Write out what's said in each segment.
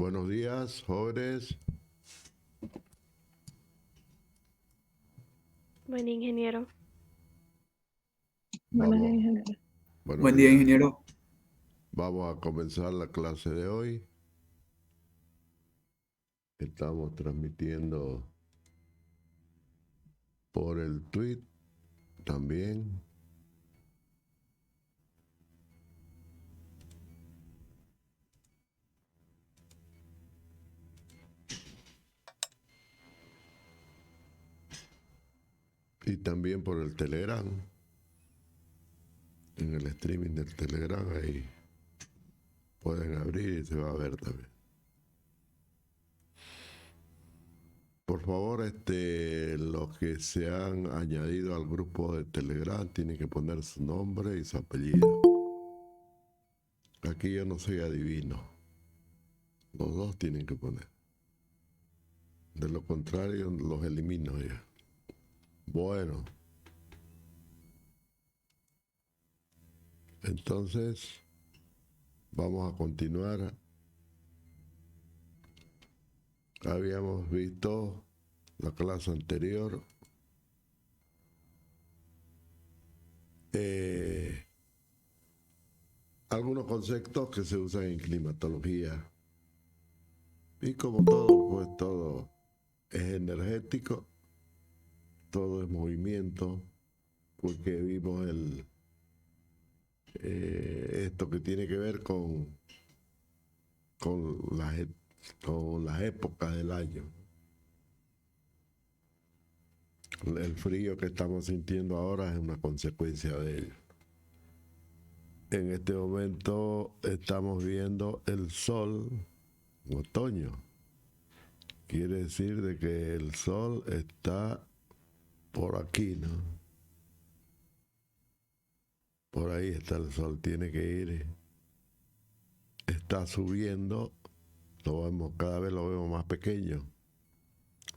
Buenos días, jóvenes. Buen ingeniero. Buenos días, Vamos, ingeniero. buenos Buen día, días. ingeniero. Vamos a comenzar la clase de hoy. Estamos transmitiendo por el tweet también. Y también por el Telegram. En el streaming del Telegram ahí pueden abrir y se va a ver también. Por favor, los que se han añadido al grupo de Telegram tienen que poner su nombre y su apellido. Aquí yo no soy adivino. Los dos tienen que poner. De lo contrario, los elimino ya. Bueno. Entonces, vamos a continuar. Habíamos visto la clase anterior. Algunos conceptos que se usan en climatología. Y como todo, pues todo es energético, todo es movimiento, porque vimos esto que tiene que ver con las épocas del año. El frío que estamos sintiendo ahora es una consecuencia de ello. En este momento estamos viendo el sol en otoño. Quiere decir de que el sol está por aquí, ¿no? Por ahí está el sol, tiene que ir. Está subiendo, cada vez lo vemos más pequeño,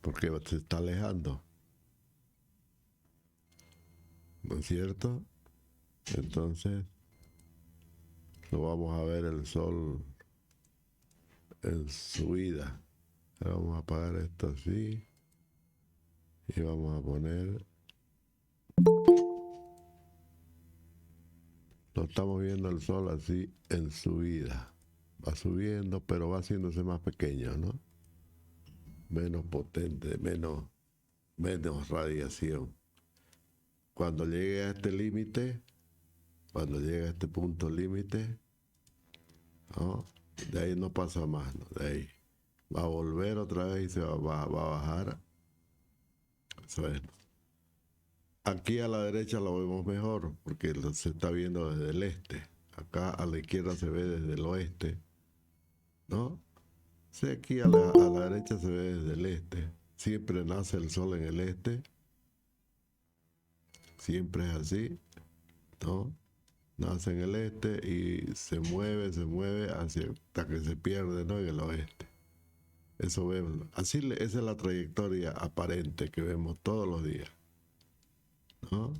porque se está alejando. ¿No es cierto? Entonces, lo vamos a ver el sol en subida. Vamos a apagar esto así y vamos a poner. Lo estamos viendo el sol así en subida. Va subiendo, pero va haciéndose más pequeño, ¿no? Menos potente, menos radiación. Cuando llegue a este límite, cuando llegue a este punto límite, ¿no? De ahí no pasa más, ¿no? De ahí va a volver otra vez y se va a bajar. Eso es. Aquí a la derecha lo vemos mejor porque se está viendo desde el este. Acá a la izquierda se ve desde el oeste, ¿no? Sí, aquí a la derecha se ve desde el este. Siempre nace el sol en el este. Siempre es así, ¿no? Nace en el este y se mueve hasta que se pierde, ¿no? En el oeste. Eso vemos. Así esa es la trayectoria aparente que vemos todos los días, ¿no?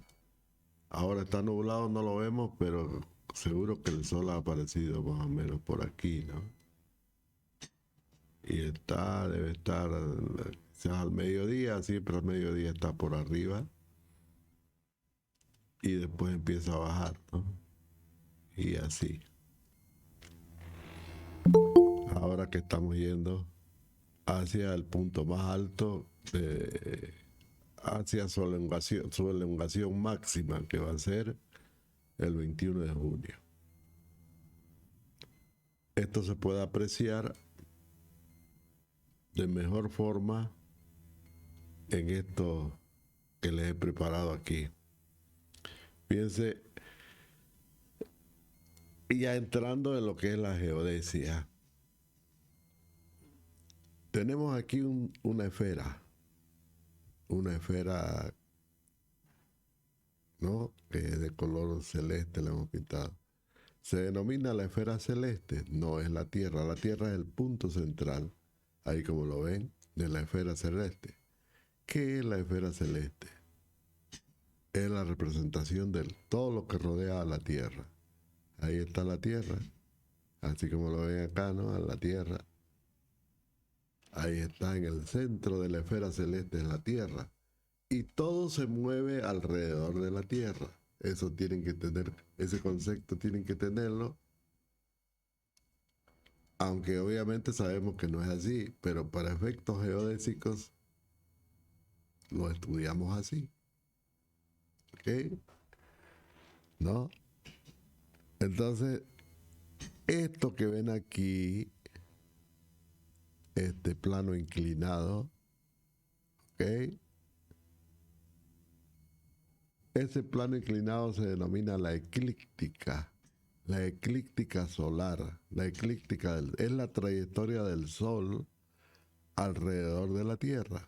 Ahora está nublado, no lo vemos, pero seguro que el sol ha aparecido más o menos por aquí, ¿no? Y debe estar, quizás al mediodía, siempre al mediodía está por arriba. Y después empieza a bajar, ¿no? Y así. Ahora que estamos yendo hacia el punto más alto, hacia su elongación máxima, que va a ser el 21 de junio. Esto se puede apreciar de mejor forma en esto que les he preparado aquí. Fíjense, ya entrando en lo que es la geodesia, tenemos aquí una esfera, ¿no? Que es de color celeste, la hemos pintado. ¿Se denomina la esfera celeste? No, es la Tierra. La Tierra es el punto central, ahí como lo ven, de la esfera celeste. ¿Qué es la esfera celeste? Es la representación de todo lo que rodea a la Tierra. Ahí está la Tierra, así como lo ven acá, ¿no? A la Tierra. Ahí está en el centro de la esfera celeste, en la Tierra. Y todo se mueve alrededor de la Tierra. Eso tienen que tener, ese concepto tienen que tenerlo. Aunque obviamente sabemos que no es así, pero para efectos geodésicos lo estudiamos así. ¿Ok? ¿No? Entonces, esto que ven aquí, este plano inclinado, ¿ok? Ese plano inclinado se denomina la eclíptica. La eclíptica solar. La eclíptica es la trayectoria del Sol alrededor de la Tierra.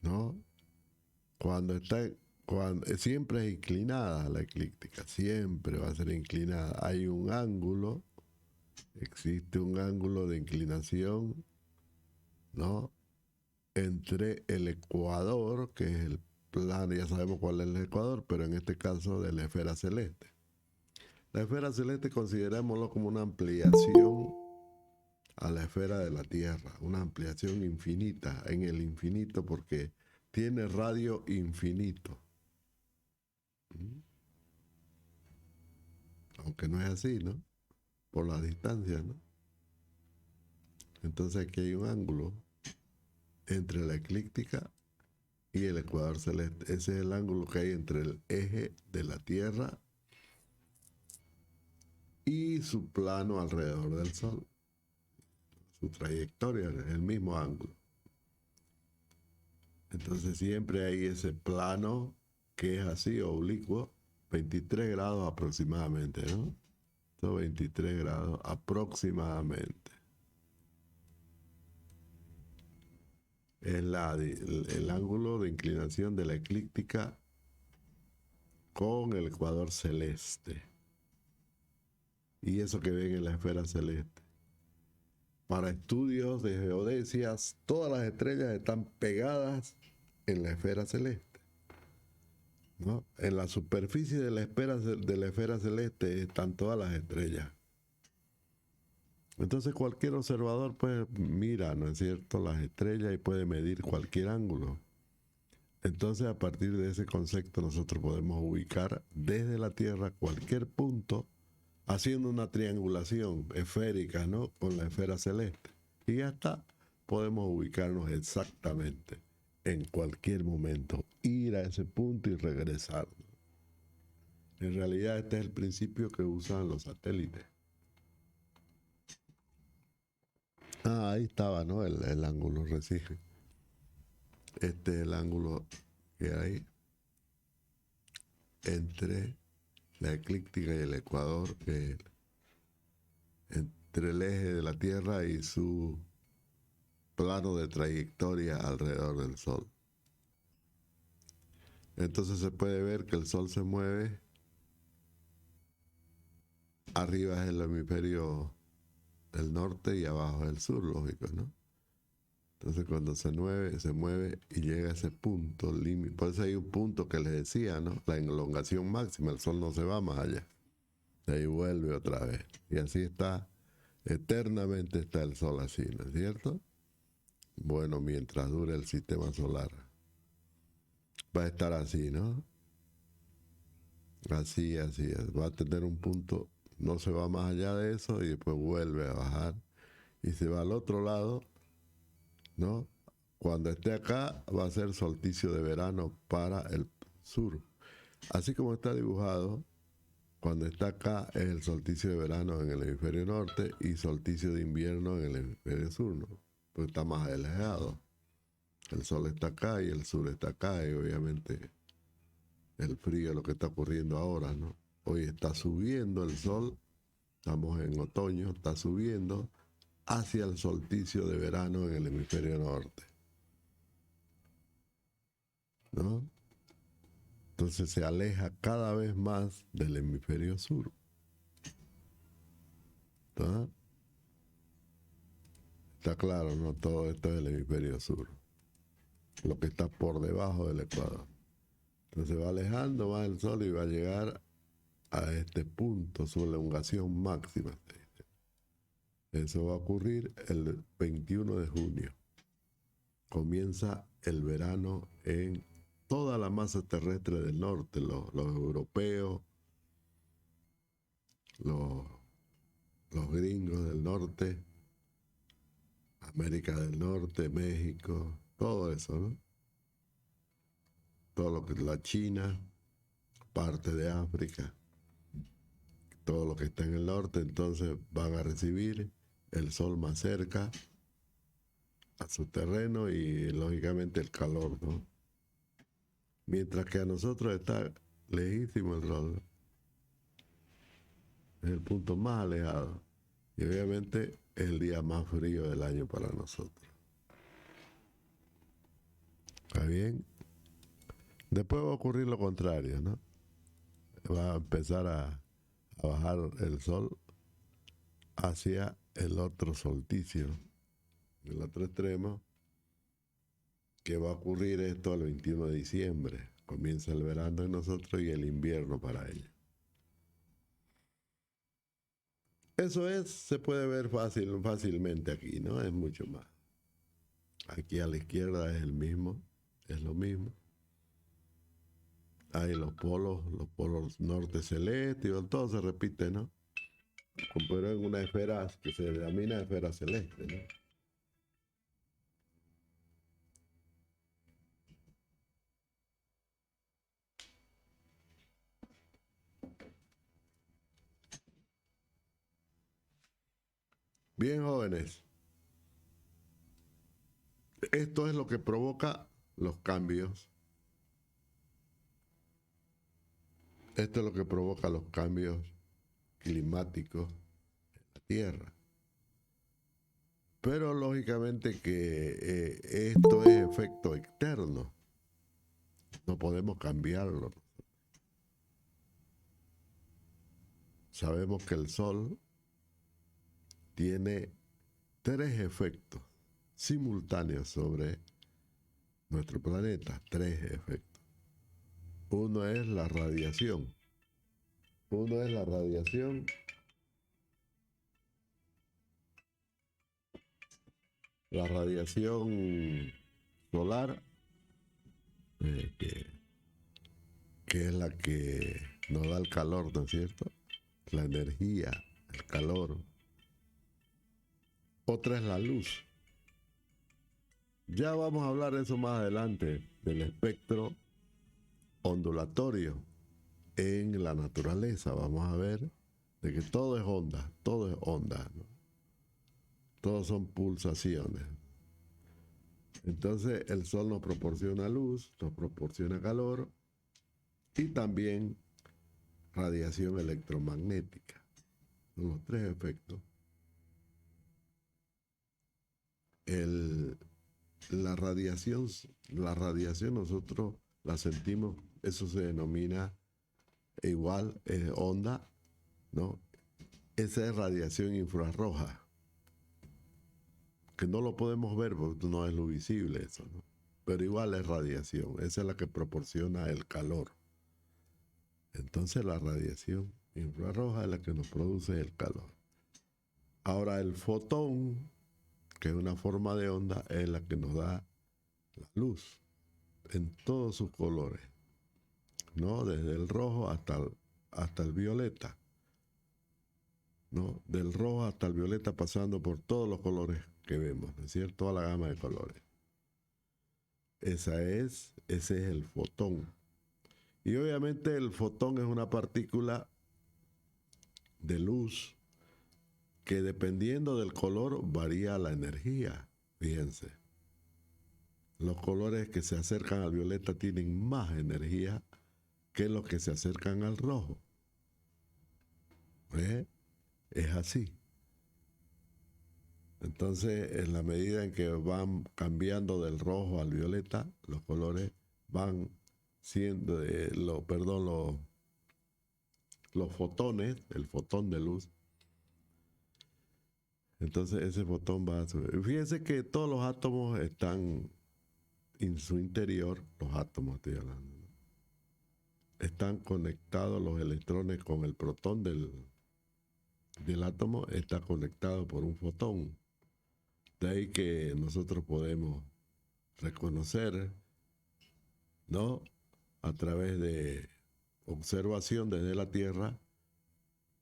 ¿No? Cuando está, siempre es inclinada la eclíptica, siempre va a ser inclinada. Hay un ángulo, existe un ángulo de inclinación, ¿no? Entre el ecuador, que es el plano, ya sabemos cuál es el ecuador, pero en este caso de la esfera celeste. La esfera celeste considerémoslo como una ampliación a la esfera de la Tierra, una ampliación infinita, en el infinito, porque tiene radio infinito. Aunque no es así, ¿no? Por la distancia, ¿no? Entonces aquí hay un ángulo entre la eclíptica y el ecuador celeste. Ese es el ángulo que hay entre el eje de la Tierra y su plano alrededor del Sol. Su trayectoria es el mismo ángulo. Entonces siempre hay ese plano que es así, oblicuo, 23 grados aproximadamente, ¿no? Son 23 grados aproximadamente. Es el ángulo de inclinación de la eclíptica con el ecuador celeste. Y eso que ven en la esfera celeste. Para estudios de geodesias, todas las estrellas están pegadas en la esfera celeste, ¿no? En la superficie de la esfera celeste están todas las estrellas. Entonces cualquier observador pues mira, ¿no es cierto?, las estrellas y puede medir cualquier ángulo. Entonces a partir de ese concepto nosotros podemos ubicar desde la Tierra cualquier punto haciendo una triangulación esférica, ¿no?, con la esfera celeste. Y ya está, podemos ubicarnos exactamente en cualquier momento, ir a ese punto y regresar. En realidad este es el principio que usan los satélites. Ahí estaba, ¿no? El ángulo recién. Este es el ángulo que hay entre la eclíptica y el ecuador, que es entre el eje de la Tierra y su plano de trayectoria alrededor del Sol. Entonces se puede ver que el Sol se mueve. Arriba es el hemisferio del norte y abajo es el sur, lógico, ¿no? Entonces cuando se mueve y llega a ese punto límite. Por eso hay un punto que les decía, ¿no? La elongación máxima, el Sol no se va más allá. De ahí vuelve otra vez. Y así está, eternamente está el Sol así, ¿no es cierto? Bueno, mientras dure el sistema solar. Va a estar así, ¿no? Así, así. Va a tener un punto, no se va más allá de eso y después vuelve a bajar. Y se va al otro lado, ¿no? Cuando esté acá va a ser solsticio de verano para el sur. Así como está dibujado, cuando está acá es el solsticio de verano en el hemisferio norte y solsticio de invierno en el hemisferio sur, ¿no? Pues está más alejado. El sol está acá y el sur está acá y obviamente el frío es lo que está ocurriendo ahora, ¿no? Hoy está subiendo el sol, estamos en otoño, está subiendo hacia el solsticio de verano en el hemisferio norte, ¿no? Entonces se aleja cada vez más del hemisferio sur, ¿no? Está claro, ¿no? Todo esto es el hemisferio sur, lo que está por debajo del ecuador. Entonces va alejando más el sol y va a llegar a este punto, su elongación máxima. Eso va a ocurrir el 21 de junio. Comienza el verano en toda la masa terrestre del norte, los europeos, los, los gringos del norte, América del Norte, México, todo eso, ¿no? Todo lo que es la China, parte de África, todo lo que está en el norte, entonces van a recibir el sol más cerca a su terreno y lógicamente el calor, ¿no? Mientras que a nosotros está lejísimo el sol, es el punto más alejado y obviamente es el día más frío del año para nosotros. ¿Está bien? Después va a ocurrir lo contrario, ¿no? Va a empezar a bajar el sol hacia el otro solsticio, el otro extremo, que va a ocurrir esto el 21 de diciembre. Comienza el verano en nosotros y el invierno para ellos. Eso se puede ver fácilmente aquí, ¿no? Es mucho más. Aquí a la izquierda es es lo mismo. Hay los polos norte celeste, todo se repite, ¿no? Pero en una esfera que se denomina esfera celeste, ¿no? Bien, jóvenes, esto es lo que provoca los cambios. Esto es lo que provoca los cambios climáticos en la Tierra. Pero lógicamente que esto es efecto externo. No podemos cambiarlo. Sabemos que el Sol tiene tres efectos simultáneos sobre nuestro planeta. Tres efectos. Uno es la radiación. Uno es la radiación solar, eh, que, que es la que nos da el calor, ¿no es cierto? La energía, el calor. Otra es la luz. Ya vamos a hablar de eso más adelante, del espectro ondulatorio en la naturaleza. Vamos a ver de que todo es onda, ¿no? Todos son pulsaciones. Entonces el sol nos proporciona luz, nos proporciona calor y también radiación electromagnética. Son los tres efectos. El, la radiación nosotros la sentimos, eso se denomina igual, onda, ¿no? Esa es radiación infrarroja, que no lo podemos ver porque no es lo visible eso, ¿no? Pero igual es radiación, esa es la que proporciona el calor. Entonces la radiación infrarroja es la que nos produce el calor. Ahora el fotón, que es una forma de onda, es la que nos da la luz en todos sus colores, ¿no? Desde el rojo hasta el violeta, ¿no? Del rojo hasta el violeta pasando por todos los colores que vemos, es decir, toda la gama de colores. Ese es el fotón. Y obviamente el fotón es una partícula de luz que dependiendo del color varía la energía. Fíjense, los colores que se acercan al violeta tienen más energía que los que se acercan al rojo. ¿Eh? Es así. Entonces, en la medida en que van cambiando del rojo al violeta, los colores van siendo, los fotones, el fotón de luz. Entonces, ese fotón va a subir. Fíjense que todos los átomos están en su interior, los átomos estoy hablando, ¿no? Están conectados los electrones con el protón del átomo está conectado por un fotón. De ahí que nosotros podemos reconocer, ¿no? A través de observación desde la Tierra,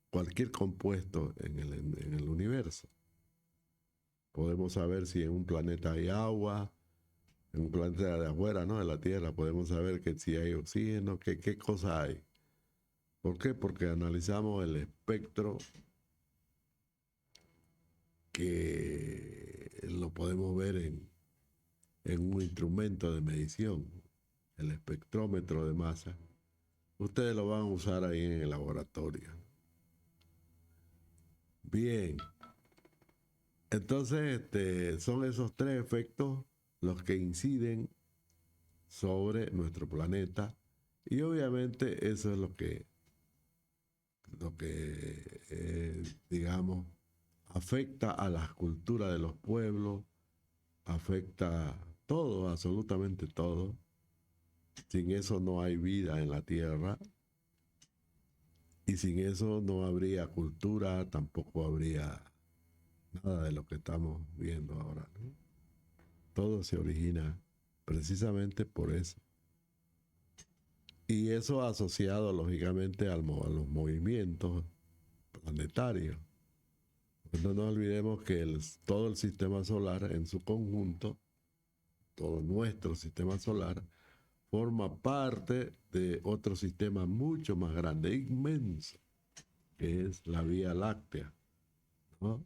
cualquier compuesto en el universo. Podemos saber si en un planeta hay agua, en un planeta de afuera, ¿no? De la Tierra, podemos saber que si hay oxígeno, que qué cosa hay. ¿Por qué? Porque analizamos el espectro que lo podemos ver en un instrumento de medición, el espectrómetro de masa. Ustedes lo van a usar ahí en el laboratorio. Bien, entonces son esos tres efectos los que inciden sobre nuestro planeta y obviamente eso es lo que digamos, afecta a las culturas de los pueblos, afecta todo, absolutamente todo. Sin eso no hay vida en la Tierra y sin eso no habría cultura, tampoco habría nada de lo que estamos viendo ahora, ¿no? Todo se origina precisamente por eso. Y eso asociado lógicamente a los movimientos planetarios. Pues no nos olvidemos que todo el sistema solar en su conjunto, todo nuestro sistema solar, forma parte de otro sistema mucho más grande, inmenso, que es la Vía Láctea, ¿no?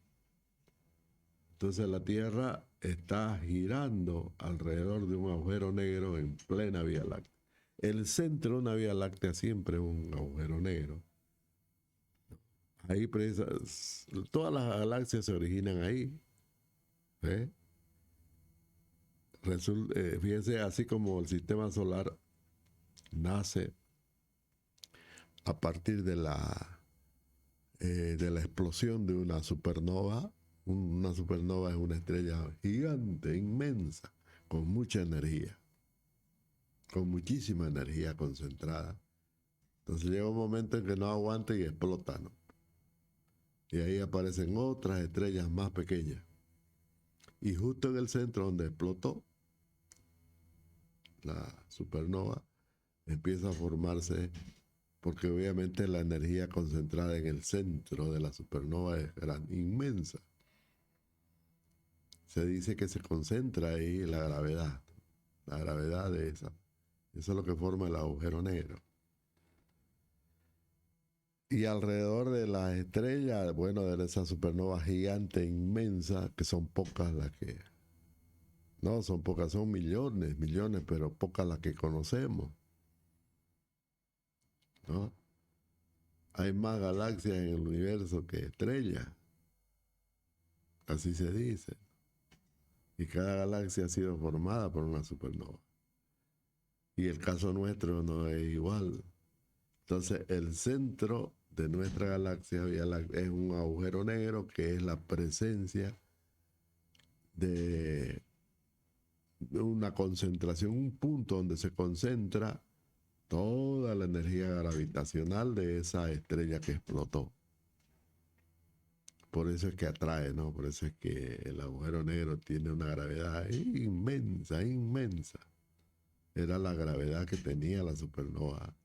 Entonces la Tierra está girando alrededor de un agujero negro en plena Vía Láctea. El centro de una Vía Láctea siempre es un agujero negro. Ahí todas las galaxias se originan ahí. ¿Eh? Fíjense, así como el sistema solar nace a partir de la explosión de una supernova. Una supernova es una estrella gigante, inmensa, con mucha energía, con muchísima energía concentrada. Entonces llega un momento en que no aguanta y explota, ¿no? Y ahí aparecen otras estrellas más pequeñas. Y justo en el centro donde explotó la supernova, empieza a formarse, porque obviamente la energía concentrada en el centro de la supernova es inmensa. Se dice que se concentra ahí la gravedad de esa. Eso es lo que forma el agujero negro. Y alrededor de las estrellas, bueno, de esa supernova gigante, inmensa, que son pocas las que, no, son pocas, son millones, pero pocas las que conocemos, ¿no? Hay más galaxias en el universo que estrellas, así se dice. Y cada galaxia ha sido formada por una supernova. Y el caso nuestro no es igual. Entonces, el centro de nuestra galaxia es un agujero negro que es la presencia de una concentración, un punto donde se concentra toda la energía gravitacional de esa estrella que explotó. Por eso es que atrae, ¿no? Por eso es que el agujero negro tiene una gravedad inmensa, inmensa. Era la gravedad que tenía la supernova,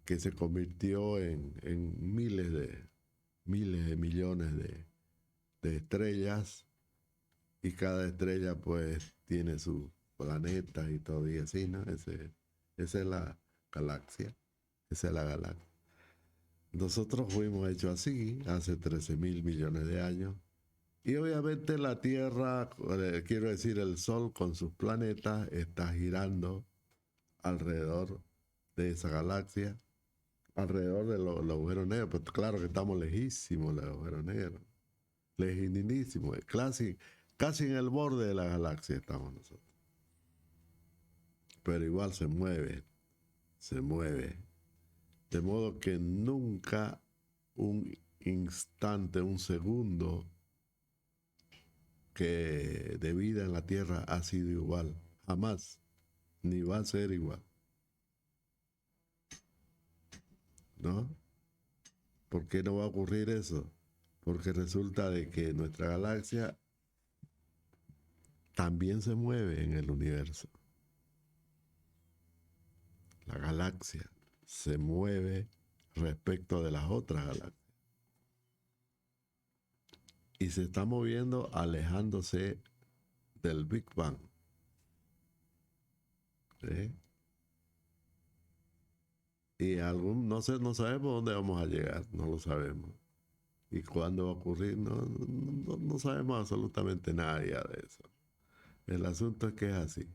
que se convirtió en miles de millones de estrellas, y cada estrella pues tiene su planeta y todo y así, ¿no? Esa es la galaxia, esa es la galaxia. Nosotros fuimos hechos así hace 13.000 millones de años. Y obviamente la Tierra, quiero decir el Sol con sus planetas, está girando alrededor de esa galaxia, alrededor de los agujeros negros. Pero claro que estamos lejísimos del agujero negro, lejísimos, casi en el borde de la galaxia estamos nosotros. Pero igual se mueve, se mueve. De modo que nunca un instante, un segundo que de vida en la Tierra ha sido igual. Jamás. Ni va a ser igual. ¿No? ¿Por qué no va a ocurrir eso? Porque resulta de que nuestra galaxia también se mueve en el universo. La galaxia se mueve respecto de las otras galaxias. Y se está moviendo alejándose del Big Bang. ¿Sí? Y no sé, no sabemos dónde vamos a llegar, no lo sabemos. Y cuándo va a ocurrir, no sabemos absolutamente nada ya de eso. El asunto es que es así.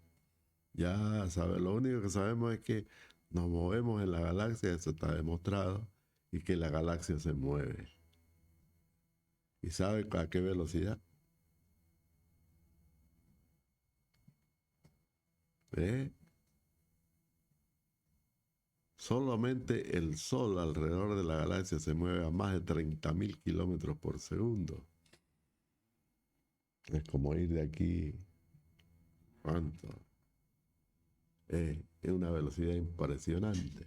Ya sabes, lo único que sabemos es que nos movemos en la galaxia, eso está demostrado, y que la galaxia se mueve. ¿Y sabe a qué velocidad? ¿Eh? Solamente el Sol alrededor de la galaxia se mueve a más de 30.000 kilómetros por segundo. Es como ir de aquí, ¿cuánto? Es una velocidad impresionante.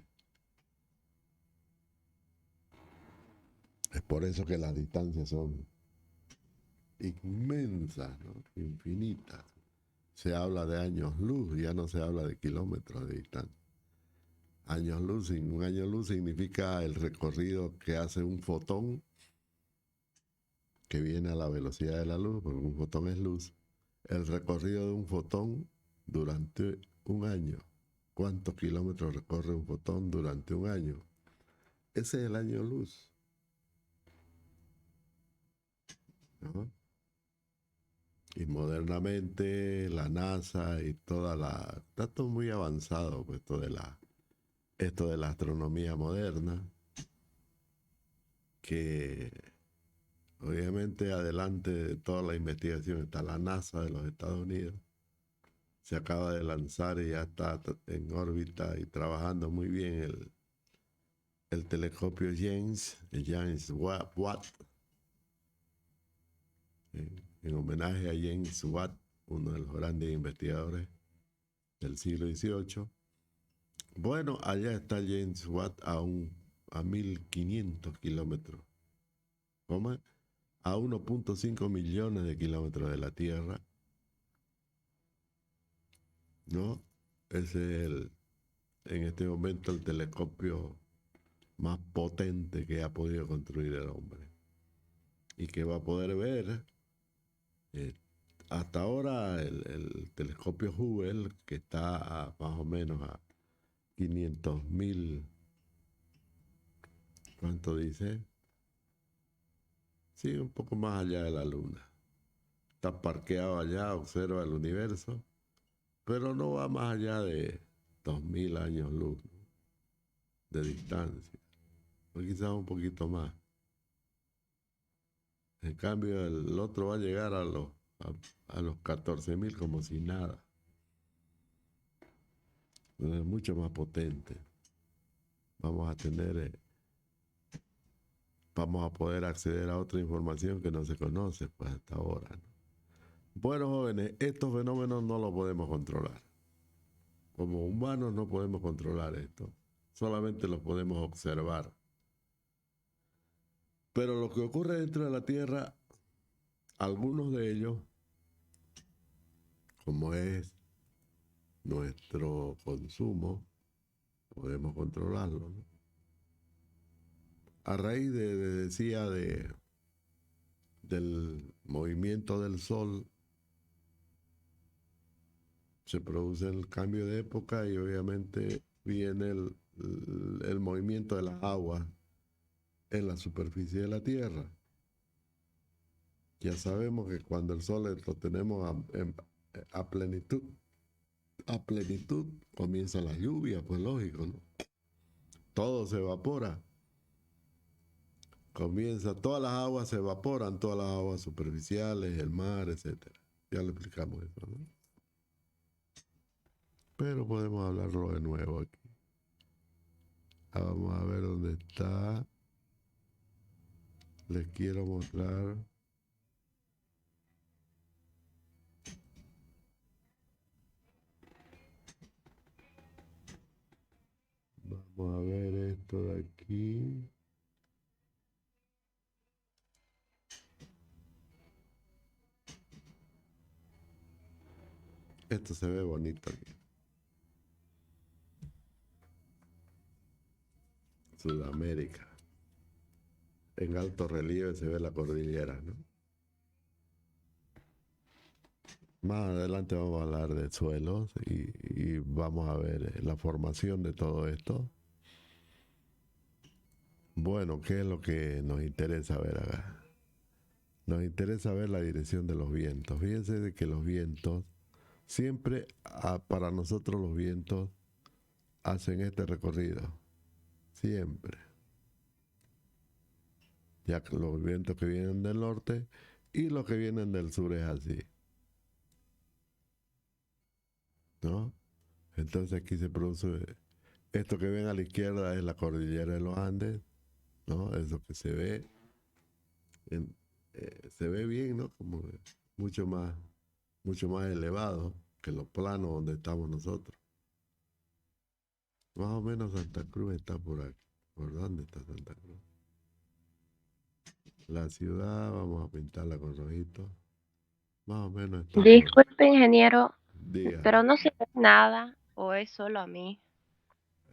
Es por eso que las distancias son inmensas, ¿no? Infinitas. Se habla de años luz, ya no se habla de kilómetros de distancia. Años luz, un año luz significa el recorrido que hace un fotón que viene a la velocidad de la luz, porque un fotón es luz. El recorrido de un fotón durante un año. ¿Cuántos kilómetros recorre un fotón durante un año? Ese es el año luz, ¿no? Y modernamente la NASA y está todo muy avanzado, pues, esto de la astronomía moderna, que obviamente adelante de toda la investigación está la NASA de los Estados Unidos. Se acaba de lanzar y ya está en órbita y trabajando muy bien el telescopio James Watt, en homenaje a James Watt, uno de los grandes investigadores del siglo XVIII. Bueno, allá está James Watt a 1.500 kilómetros. ¿Cómo? A 1.5 millones de kilómetros de la Tierra. ¿No? Ese es en este momento el telescopio más potente que ha podido construir el hombre. Y que va a poder ver eh, hasta ahora el telescopio Hubble, que está más o menos a 500.000, ¿cuánto dice? Sí, un poco más allá de la Luna. Está parqueado allá, observa el universo, pero no va más allá de 2.000 años luz, ¿no?, de distancia, o quizás un poquito más. En cambio, el otro va a llegar a los 14.000 como si nada. Es mucho más potente. Vamos a tener, vamos a poder acceder a otra información que no se conoce pues hasta ahora, ¿no? Bueno, jóvenes, estos fenómenos no los podemos controlar. Como humanos no podemos controlar esto. Solamente los podemos observar. Pero lo que ocurre dentro de la Tierra, algunos de ellos, como es nuestro consumo, podemos controlarlo, ¿no? A raíz decía, del movimiento del Sol, se produce el cambio de época y obviamente viene el movimiento de las aguas en la superficie de la Tierra. Ya sabemos que cuando el Sol lo tenemos a plenitud, comienzan las lluvias, pues lógico, ¿no? Todo se evapora. Todas las aguas se evaporan, todas las aguas superficiales, el mar, etcétera. Ya le explicamos eso, ¿no? Pero podemos hablarlo de nuevo aquí. Vamos a ver dónde está. Les quiero mostrar. Vamos a ver esto de aquí. Esto se ve bonito aquí. Sudamérica. En alto relieve se ve la cordillera, ¿no? Más adelante vamos a hablar de suelos y vamos a ver la formación de todo esto. Bueno, ¿qué es lo que nos interesa ver acá? Nos interesa ver la dirección de los vientos. Fíjense de que los vientos, siempre para nosotros los vientos hacen este recorrido. Siempre. Ya que los vientos que vienen del norte y los que vienen del sur es así. ¿No? Entonces aquí se produce, esto que ven a la izquierda es la cordillera de los Andes, ¿no? Eso que se ve, en, se ve bien, ¿no? Como mucho más elevado que los planos donde estamos nosotros. Más o menos Santa Cruz está por aquí. ¿Por dónde está Santa Cruz? La ciudad, vamos a pintarla con rojito. Más o menos está por... Disculpe, ingeniero, Dígame, pero no se ve nada o es solo a mí.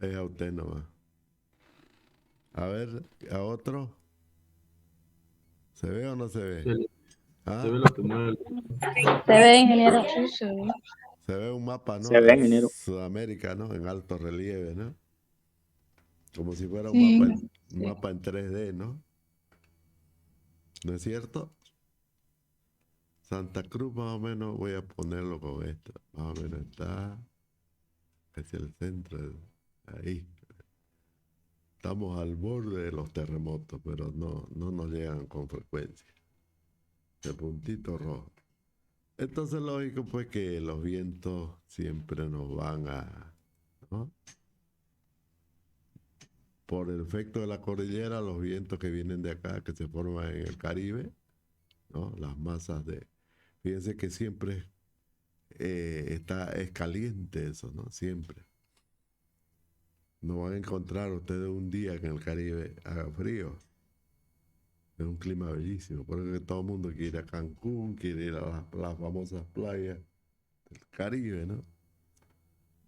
es a usted nomás. A ver, a otro. ¿Se ve o no se ve? Se ¿Ah? ve lo que mueve. ¿Se ve, ingeniero? Sí, se ve. Se ve un mapa, Se ¿no? ve, De ingeniero. Sudamérica, ¿no? En alto relieve, ¿no? Como si fuera Sí. un mapa en 3D, ¿no? ¿No es cierto? Santa Cruz más o menos voy a ponerlo con esto. Más o menos está hacia el centro. Ahí. Estamos al borde de los terremotos, pero no nos llegan con frecuencia. El puntito rojo. Entonces lógico pues que los vientos siempre nos van a... ¿no? Por el efecto de la cordillera, los vientos que vienen de acá, que se forman en el Caribe, ¿no? Las masas de... Fíjense que siempre es caliente eso, ¿no? Siempre. No van a encontrar ustedes un día que en el Caribe haga frío. Es un clima bellísimo. Por eso que todo el mundo quiere ir a Cancún, quiere ir a las famosas playas del Caribe, ¿no?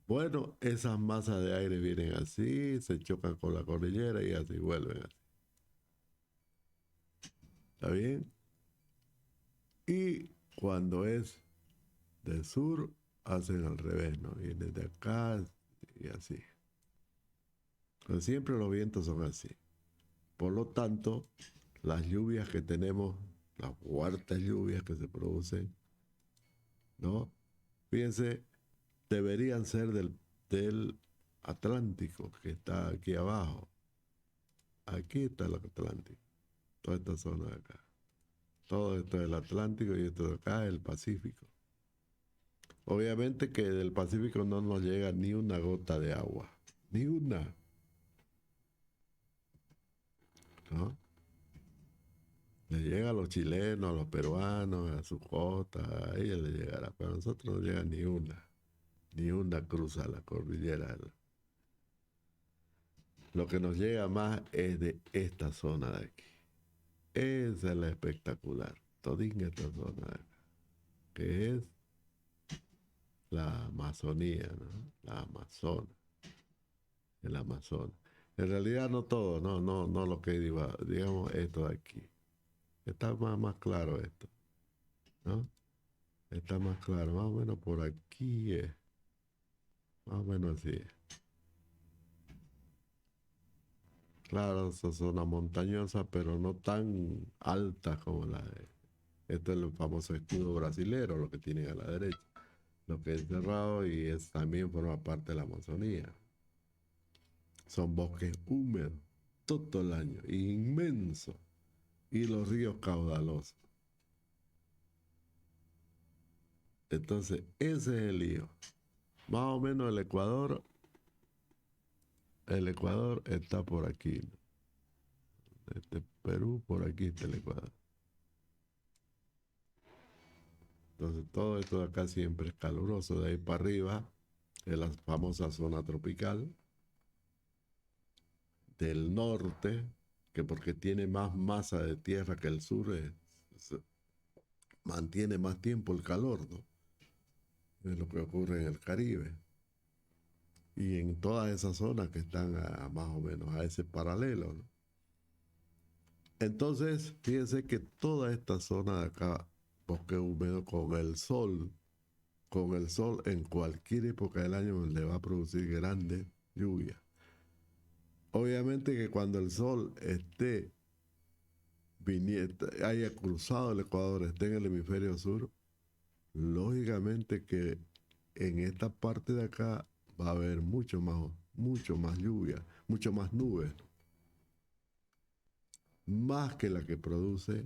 Bueno, esas masas de aire vienen así, se chocan con la cordillera y así vuelven así. ¿Está bien? Y cuando es del sur, hacen al revés, ¿no? Vienen de acá y así. Pero siempre los vientos son así. Por lo tanto, las lluvias que tenemos, las fuertes lluvias que se producen, ¿no? Fíjense, deberían ser del Atlántico, que está aquí abajo. Aquí está el Atlántico, toda esta zona de acá. Todo esto es el Atlántico y esto de acá es el Pacífico. Obviamente que del Pacífico no nos llega ni una gota de agua, ni una, ¿no? Le llega a los chilenos, a los peruanos, a sus costas, a ellos les llegará, pero a nosotros no llega ni una cruza la cordillera. Lo que nos llega más es de esta zona de aquí. Esa es la espectacular, todinga esta zona de acá, que es la Amazonía, ¿no? La Amazona, el Amazonas. En realidad no todo, no lo que digamos esto de aquí. Está más claro esto, ¿no? Está más claro, más o menos por aquí es, más o menos así es. Claro, esa zona montañosa, pero no tan alta como la de... Este es el famoso escudo brasilero, lo que tienen a la derecha. Lo que es cerrado y también forma parte de la Amazonía. Son bosques húmedos todo el año, inmensos. Y los ríos caudalosos. Entonces, ese es el lío. Más o menos el Ecuador está por aquí, ¿no? Perú, por aquí está el Ecuador. Entonces, todo esto de acá siempre es caluroso. De ahí para arriba es la famosa zona tropical del norte, que porque tiene más masa de tierra que el sur, mantiene más tiempo el calor, ¿no? Es lo que ocurre en el Caribe y en todas esas zonas que están más o menos a ese paralelo, ¿no? Entonces, fíjense que toda esta zona de acá, bosque húmedo con el sol en cualquier época del año le va a producir grandes lluvias. Obviamente que cuando el sol haya cruzado el Ecuador, esté en el hemisferio sur, lógicamente que en esta parte de acá va a haber mucho más lluvia, mucho más nubes, más que la que produce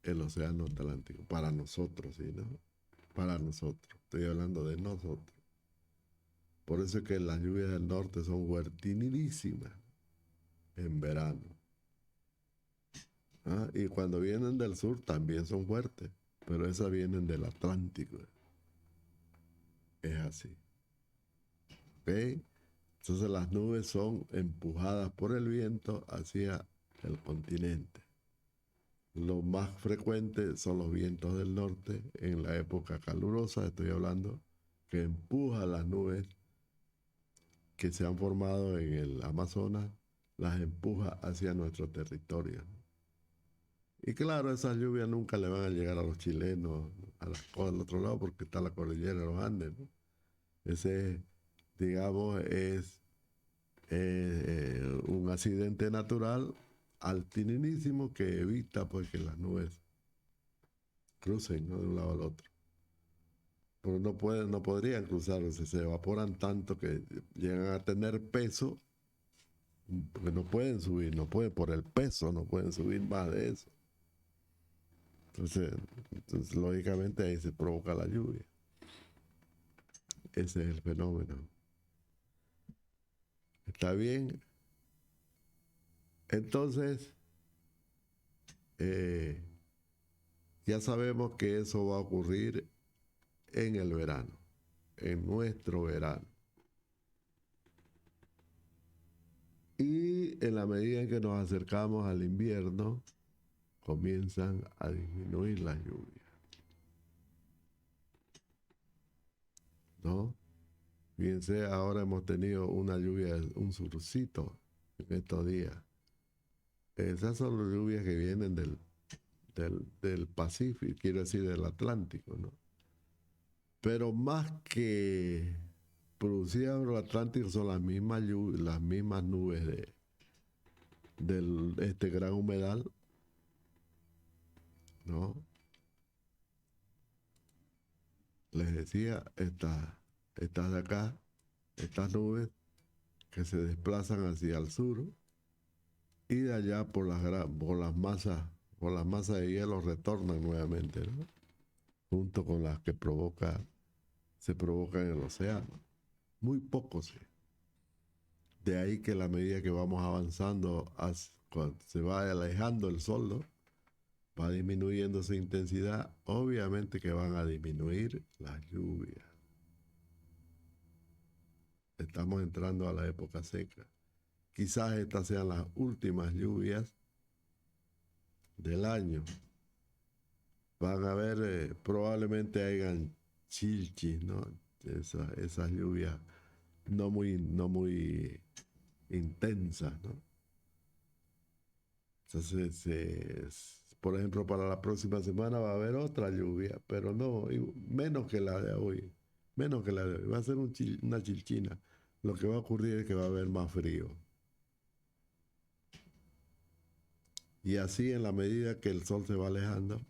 el océano Atlántico, para nosotros, ¿sí, no? Para nosotros, estoy hablando de nosotros. Por eso es que las lluvias del norte son huertinidísimas en verano. ¿Ah? Y cuando vienen del sur también son fuertes, pero esas vienen del Atlántico. Es así. ¿Ok? Entonces las nubes son empujadas por el viento hacia el continente. Lo más frecuente son los vientos del norte en la época calurosa, estoy hablando, que empuja las nubes que se han formado en el Amazonas, las empuja hacia nuestro territorio. Y claro, esas lluvias nunca le van a llegar a los chilenos, a las cosas del otro lado, porque está la cordillera de los Andes, ¿no? Ese, digamos, es un accidente natural altinísimo que evita pues, que las nubes crucen, ¿no? De un lado al otro. Pero no podrían cruzarse, se evaporan tanto que llegan a tener peso, porque no pueden subir, no pueden por el peso, no pueden subir más de eso. Entonces, lógicamente ahí se provoca la lluvia. Ese es el fenómeno. ¿Está bien? Entonces, eh, ya sabemos que eso va a ocurrir en el verano, en nuestro verano. Y en la medida en que nos acercamos al invierno, comienzan a disminuir las lluvias, ¿no? Fíjense, ahora hemos tenido una lluvia, un surcito en estos días. Esas son las lluvias que vienen del Pacífico, quiero decir del Atlántico, ¿no? Pero más que producidas por el Atlántico son las mismas nubes de este gran humedal, ¿no? Les decía, estas de acá, estas nubes que se desplazan hacia el sur y de allá por las masas de hielo retornan nuevamente, ¿no? Junto con las que se provocan en el océano. Muy poco sí. De ahí que a la medida que vamos avanzando, cuando se va alejando el sol, ¿no? Va disminuyendo su intensidad, obviamente que van a disminuir las lluvias. Estamos entrando a la época seca. Quizás estas sean las últimas lluvias del año. Van a ver, probablemente hayan chilchis, ¿no? Esas lluvias no muy intensas, ¿no? Entonces, por ejemplo, para la próxima semana va a haber otra lluvia, pero no, menos que la de hoy. Menos que la de hoy. Va a ser una chilchina. Lo que va a ocurrir es que va a haber más frío. Y así, en la medida que el sol se va alejando,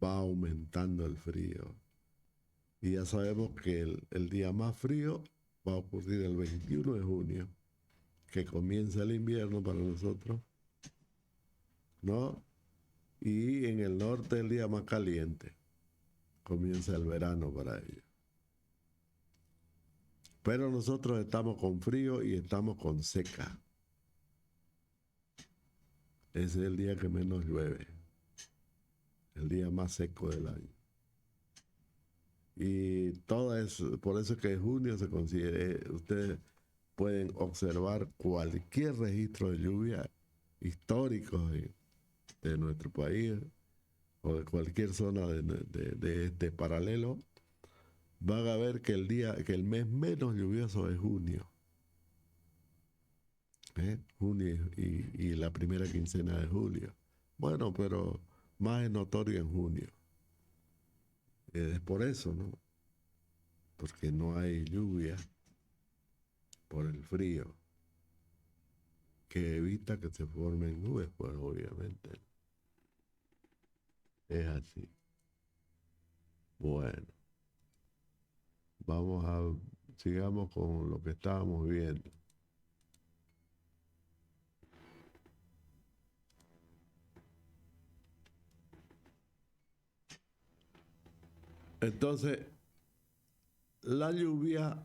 va aumentando el frío. Y ya sabemos que el día más frío va a ocurrir el 21 de junio, que comienza el invierno para nosotros, ¿no? Y en el norte el día más caliente, comienza el verano para ellos. Pero nosotros estamos con frío y estamos con seca. Ese es el día que menos llueve, el día más seco del año. Y por eso es que en junio se considera, ustedes pueden observar cualquier registro de lluvia histórico de nuestro país o de cualquier zona de este paralelo, van a ver que el mes menos lluvioso es junio. Junio y la primera quincena de julio. Bueno, pero más es notorio en junio. Es por eso, ¿no? Porque no hay lluvia por el frío, que evita que se formen nubes, pues obviamente. Es así. Bueno, sigamos con lo que estábamos viendo. Entonces, la lluvia,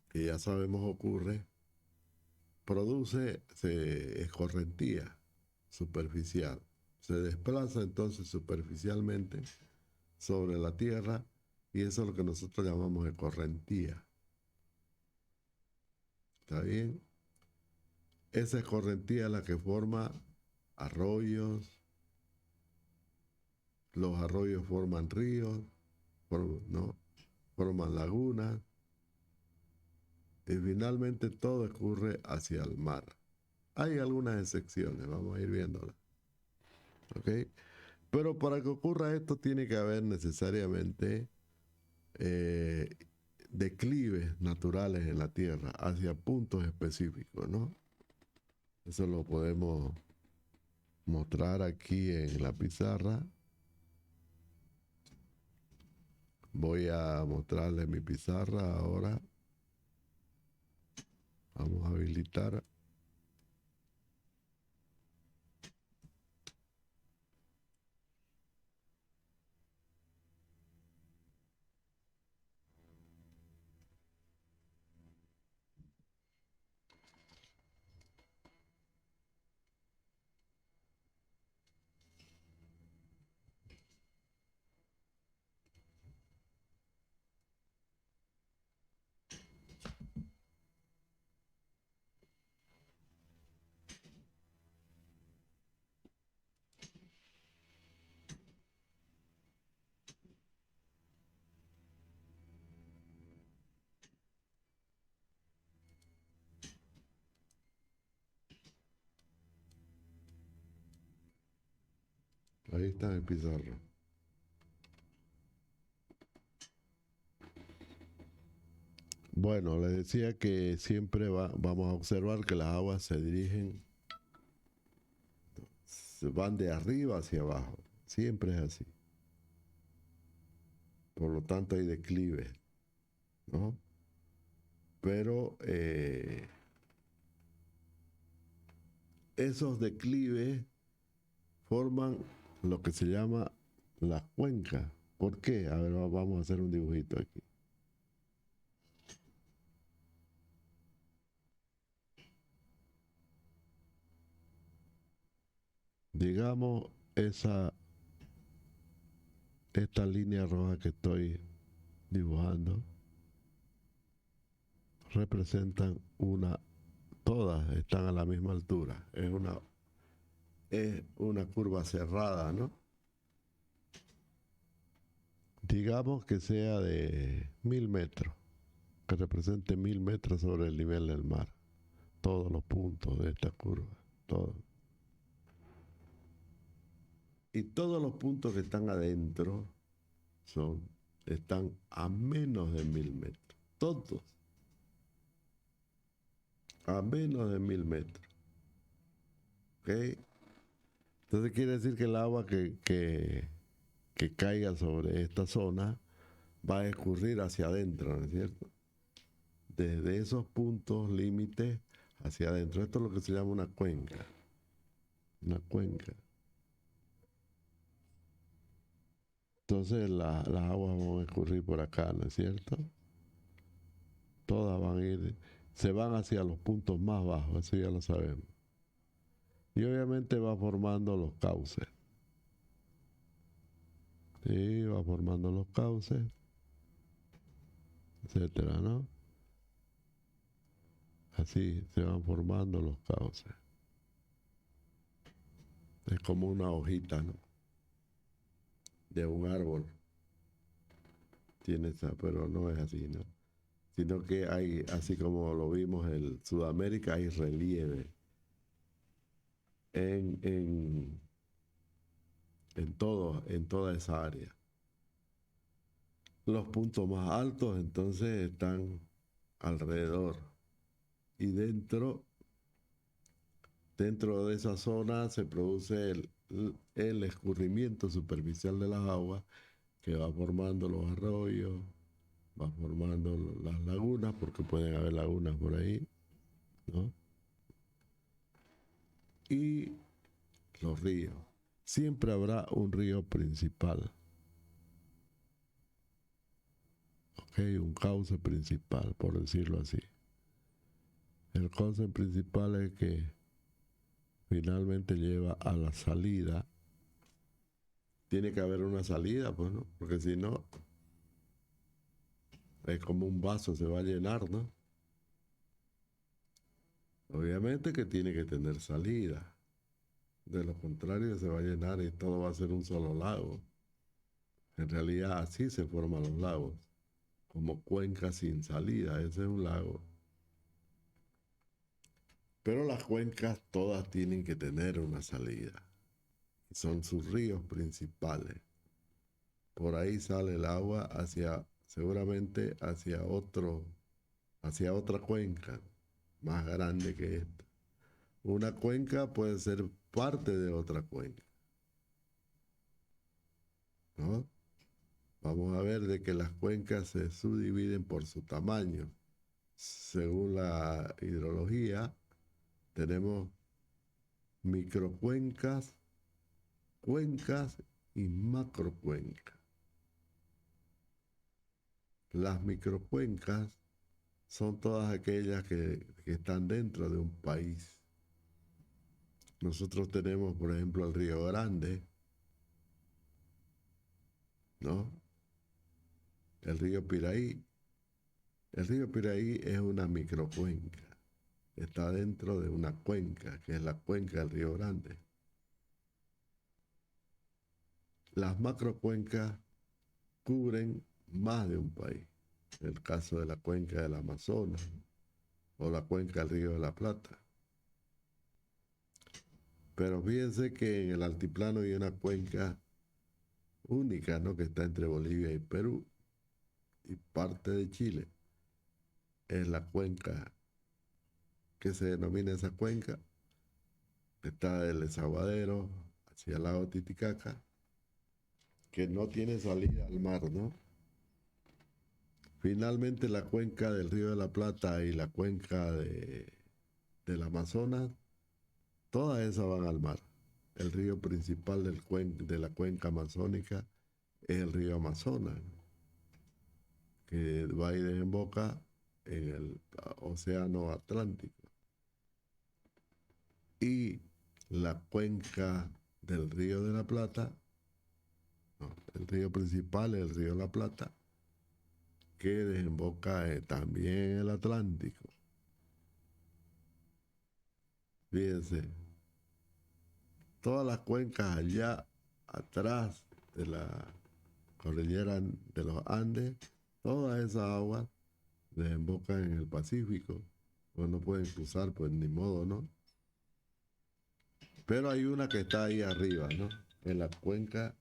que ya sabemos ocurre, produce escorrentía superficial. Se desplaza entonces superficialmente sobre la tierra y eso es lo que nosotros llamamos escorrentía. ¿Está bien? Esa escorrentía es la que forma arroyos, los arroyos forman ríos, ¿no? Forman lagunas y finalmente todo escurre hacia el mar. Hay algunas excepciones, vamos a ir viéndolas. ¿Ok? Pero para que ocurra esto tiene que haber necesariamente declives naturales en la Tierra hacia puntos específicos, ¿no? Eso lo podemos mostrar aquí en la pizarra. Voy a mostrarle mi pizarra ahora. Vamos a habilitar. Ahí está mi pizarra. Bueno, les decía que siempre vamos a observar que las aguas se van de arriba hacia abajo. Siempre es así. Por lo tanto hay declives, ¿no? Pero esos declives forman lo que se llama las cuencas. ¿Por qué? A ver, vamos a hacer un dibujito aquí. Digamos, esta línea roja que estoy dibujando representan todas están a la misma altura. Es una curva cerrada, ¿no? Digamos que sea de 1000 metros, que represente 1000 metros sobre el nivel del mar. Todos los puntos de esta curva, todos. Y todos los puntos que están adentro están a menos de 1000 metros. Todos. A menos de 1000 metros. ¿Ok? Entonces quiere decir que el agua que caiga sobre esta zona va a escurrir hacia adentro, ¿no es cierto? Desde esos puntos límites hacia adentro. Esto es lo que se llama una cuenca. Una cuenca. Entonces las aguas van a escurrir por acá, ¿no es cierto? Todas se van hacia los puntos más bajos, eso ya lo sabemos. Y obviamente va formando los cauces. Sí, va formando los cauces, etcétera, ¿no? Así se van formando los cauces. Es como una hojita, ¿no? De un árbol. tiene esa, pero no es así, ¿no? Sino que hay, así como lo vimos en Sudamérica, hay relieve en, en, en toda esa área. Los puntos más altos entonces están alrededor y dentro de esa zona se produce el escurrimiento superficial de las aguas que va formando los arroyos, va formando las lagunas, porque pueden haber lagunas por ahí, ¿no? Y los ríos. Siempre habrá un río principal, ¿ok? Un cauce principal, por decirlo así. El cauce principal es que finalmente lleva a la salida. Tiene que haber una salida, pues, ¿no? Porque si no, es como un vaso, se va a llenar, ¿no? Obviamente que tiene que tener salida. De lo contrario, se va a llenar y todo va a ser un solo lago. En realidad, así se forman los lagos, como cuencas sin salida. Ese es un lago. Pero las cuencas todas tienen que tener una salida. Son sus ríos principales. Por ahí sale el agua seguramente hacia otra cuenca más grande que esta. Una cuenca puede ser parte de otra cuenca, ¿no? Vamos a ver de que las cuencas se subdividen por su tamaño. Según la hidrología, tenemos microcuencas, cuencas y macrocuencas. Las microcuencas son todas aquellas que están dentro de un país. Nosotros tenemos, por ejemplo, el Río Grande, ¿no? El río Piraí. El río Piraí es una microcuenca. Está dentro de una cuenca, que es la cuenca del Río Grande. Las macrocuencas cubren más de un país. El caso de la cuenca del Amazonas o la cuenca del Río de la Plata. Pero fíjense que en el altiplano hay una cuenca única, ¿no? Que está entre Bolivia y Perú y parte de Chile. Es la cuenca que se denomina esa cuenca. Está del Desaguadero hacia el lago Titicaca, que no tiene salida al mar, ¿no? Finalmente la cuenca del Río de la Plata y la cuenca del Amazonas, todas esas van al mar. El río principal de la cuenca amazónica es el río Amazonas, que va y desemboca en el océano Atlántico. Y la cuenca del río de la Plata, no, el río principal es el río de la Plata, que desemboca también en el Atlántico. Fíjense, todas las cuencas allá atrás de la cordillera de los Andes, todas esas aguas desembocan en el Pacífico. Pues no pueden cruzar, pues ni modo, ¿no? Pero hay una que está ahí arriba, ¿no? En la cuenca.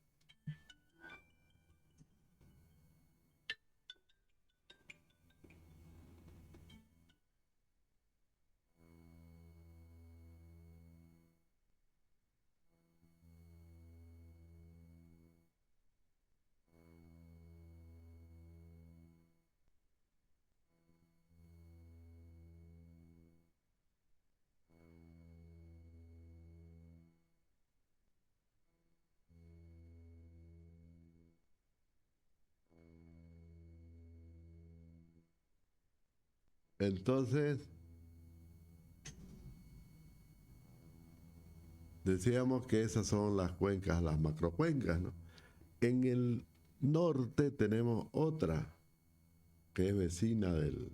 Entonces, decíamos que esas son las cuencas, las macrocuencas, ¿no? En el norte tenemos otra que es vecina del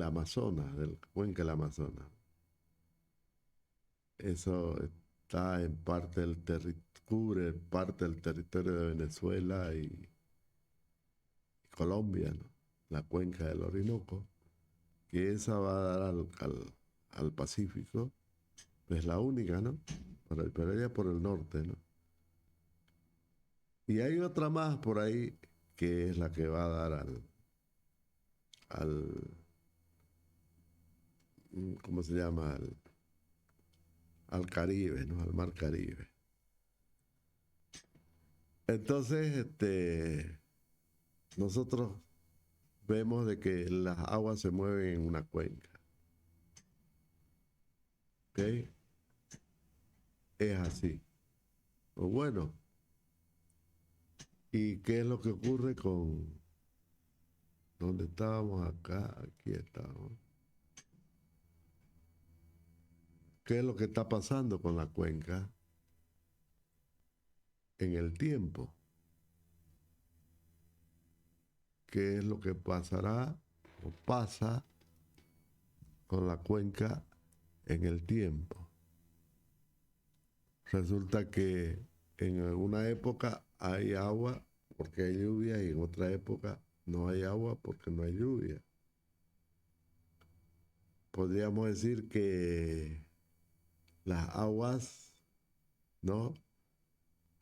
Amazonas, del cuenca del Amazonas. Eso está en parte del cubre parte del territorio de Venezuela y Colombia, ¿no? La cuenca del Orinoco, que esa va a dar al Pacífico, es la única, ¿no? Pero ella por el norte, ¿no? Y hay otra más por ahí que es la que va a dar al ¿cómo se llama? Al Caribe, ¿no? Al Mar Caribe. Entonces, nosotros vemos de que las aguas se mueven en una cuenca. ¿Ok? Es así. Pues bueno, ¿y qué es lo que ocurre con donde estábamos acá? Aquí estamos. ¿Qué es lo que está pasando con la cuenca en el tiempo? ¿Qué es lo que pasará o pasa con la cuenca en el tiempo? Resulta que en alguna época hay agua porque hay lluvia y en otra época no hay agua porque no hay lluvia. Podríamos decir que las aguas, ¿no?,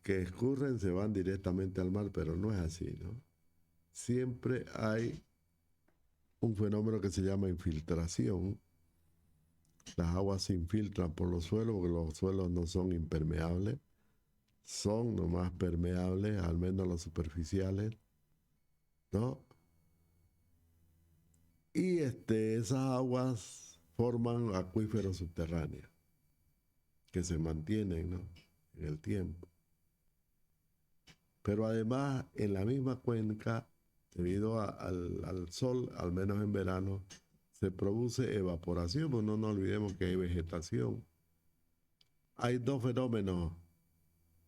que escurren se van directamente al mar, pero no es así, ¿no? Siempre hay un fenómeno que se llama infiltración. Las aguas se infiltran por los suelos porque los suelos no son impermeables, son nomás permeables, al menos los superficiales, ¿no? Y esas aguas forman acuíferos subterráneos que se mantienen, ¿no?, en el tiempo. Pero además, en la misma cuenca, debido al sol, al menos en verano, se produce evaporación, pues no nos olvidemos que hay vegetación. Hay dos fenómenos,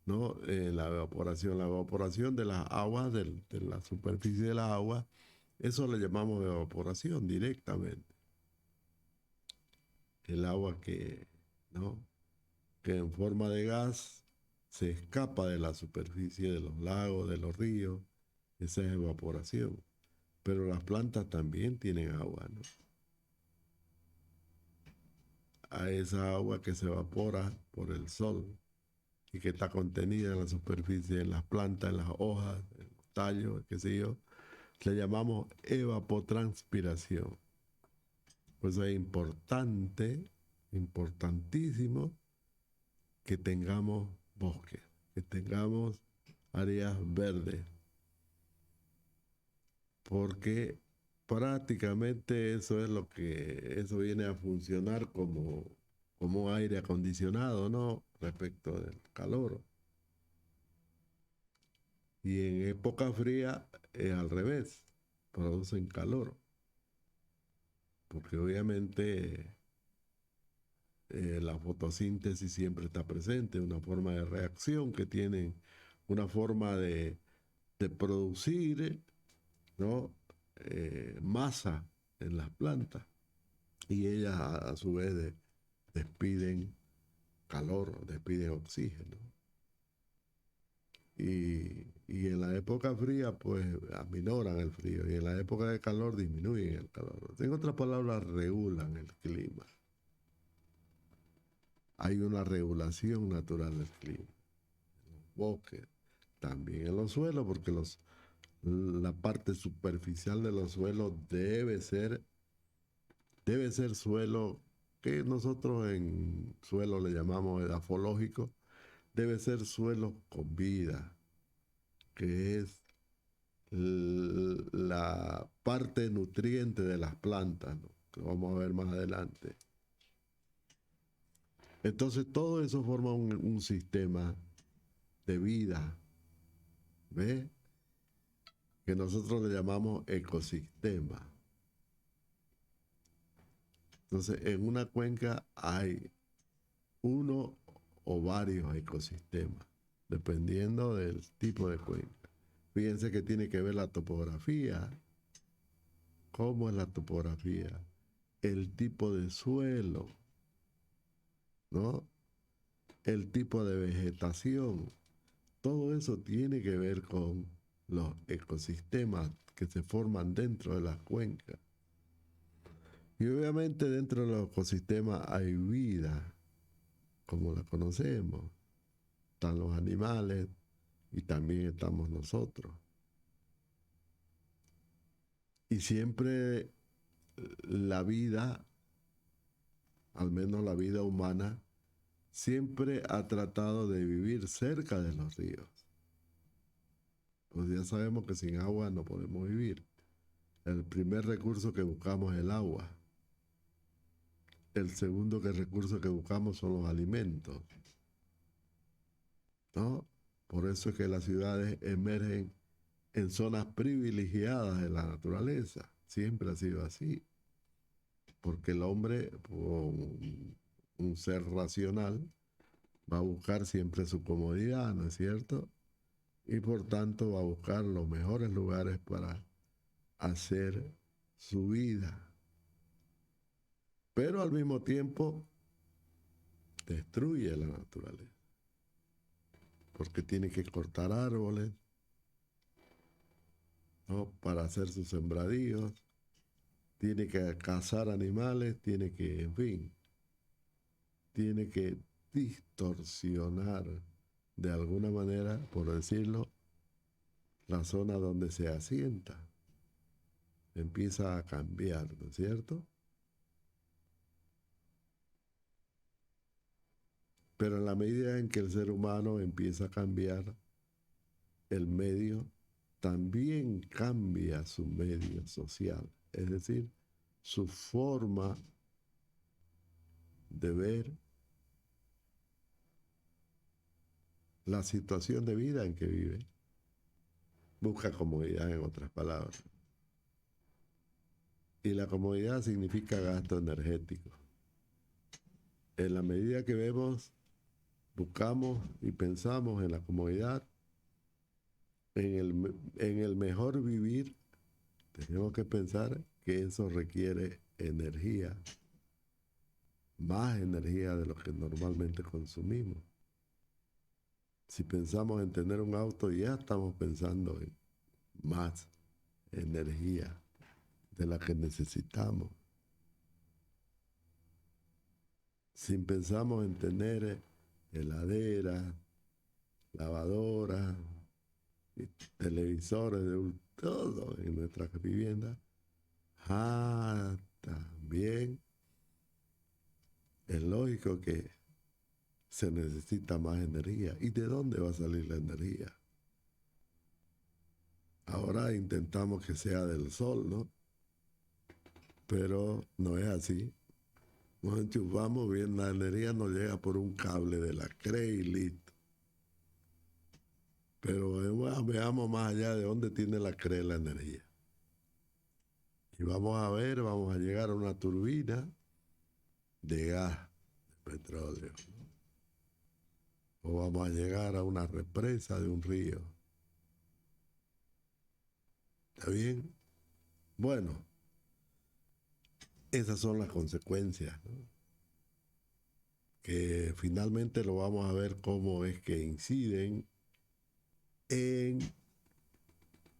¿no?, en la evaporación de las aguas, de la superficie de las aguas, eso le llamamos evaporación directamente. El agua ¿no?, que en forma de gas se escapa de la superficie de los lagos, de los ríos, esa es evaporación. Pero las plantas también tienen agua, ¿no? A esa agua que se evapora por el sol y que está contenida en la superficie, en las plantas, en las hojas, en los tallos, qué sé yo, le llamamos evapotranspiración. Pues es importante, importantísimo, que tengamos bosques, que tengamos áreas verdes, porque prácticamente eso es lo que, eso viene a funcionar como aire acondicionado, ¿no?, respecto del calor. Y en época fría es al revés, producen calor, porque obviamente la fotosíntesis siempre está presente, una forma de reacción que tienen, una forma de producir, ¿no?, masa en las plantas, y ellas a su vez despiden calor, despiden oxígeno. Y en la época fría, pues aminoran el frío, y en la época de calor disminuyen el calor. En otras palabras, regulan el clima. Hay una regulación natural del clima. En los bosques, también en los suelos, porque la parte superficial de los suelos debe ser suelo que nosotros en suelo le llamamos edafológico, debe ser suelo con vida, que es la parte nutriente de las plantas, ¿no?, que vamos a ver más adelante. Entonces todo eso forma un sistema de vida, ¿ves?, que nosotros le llamamos ecosistema. Entonces en una cuenca hay uno o varios ecosistemas, dependiendo del tipo de cuenca. Fíjense que tiene que ver la topografía. ¿Cómo es la topografía? El tipo de suelo, ¿no?, el tipo de vegetación. Todo eso tiene que ver con los ecosistemas que se forman dentro de las cuencas. Y obviamente dentro de los ecosistemas hay vida, como la conocemos. Están los animales y también estamos nosotros. Y siempre la vida, al menos la vida humana, siempre ha tratado de vivir cerca de los ríos. Pues ya sabemos que sin agua no podemos vivir. El primer recurso que buscamos es el agua. El segundo recurso que buscamos son los alimentos, ¿no? Por eso es que las ciudades emergen en zonas privilegiadas de la naturaleza. Siempre ha sido así. Porque el hombre, un ser racional, va a buscar siempre su comodidad, ¿no es cierto? Y por tanto va a buscar los mejores lugares para hacer su vida. Pero al mismo tiempo destruye la naturaleza. Porque tiene que cortar árboles, ¿no? Para hacer sus sembradíos, tiene que cazar animales, tiene que, en fin, tiene que distorsionar de alguna manera, por decirlo, la zona donde se asienta. Empieza a cambiar, ¿no es cierto? Pero en la medida en que el ser humano empieza a cambiar el medio, también cambia su medio social, es decir, su forma de ver la situación de vida en que vive. Busca comodidad, en otras palabras. Y la comodidad significa gasto energético. En la medida que vemos, buscamos y pensamos en la comodidad, en el mejor vivir, tenemos que pensar que eso requiere energía, más energía de lo que normalmente consumimos. Si pensamos en tener un auto, ya estamos pensando en más energía de la que necesitamos. Si pensamos en tener heladera, lavadora, televisores, todo en nuestras viviendas, también es lógico que se necesita más energía. ¿Y de dónde va a salir la energía? Ahora intentamos que sea del sol, ¿no? Pero no es así. Nos enchufamos bien, la energía nos llega por un cable de la CRE y listo. Pero veamos más allá de dónde tiene la CRE la energía. Y vamos a ver, vamos a llegar a una turbina de gas, de petróleo, ¿no? O vamos a llegar a una represa de un río. ¿Está bien? Bueno, esas son las consecuencias, ¿no? Que finalmente lo vamos a ver cómo es que inciden en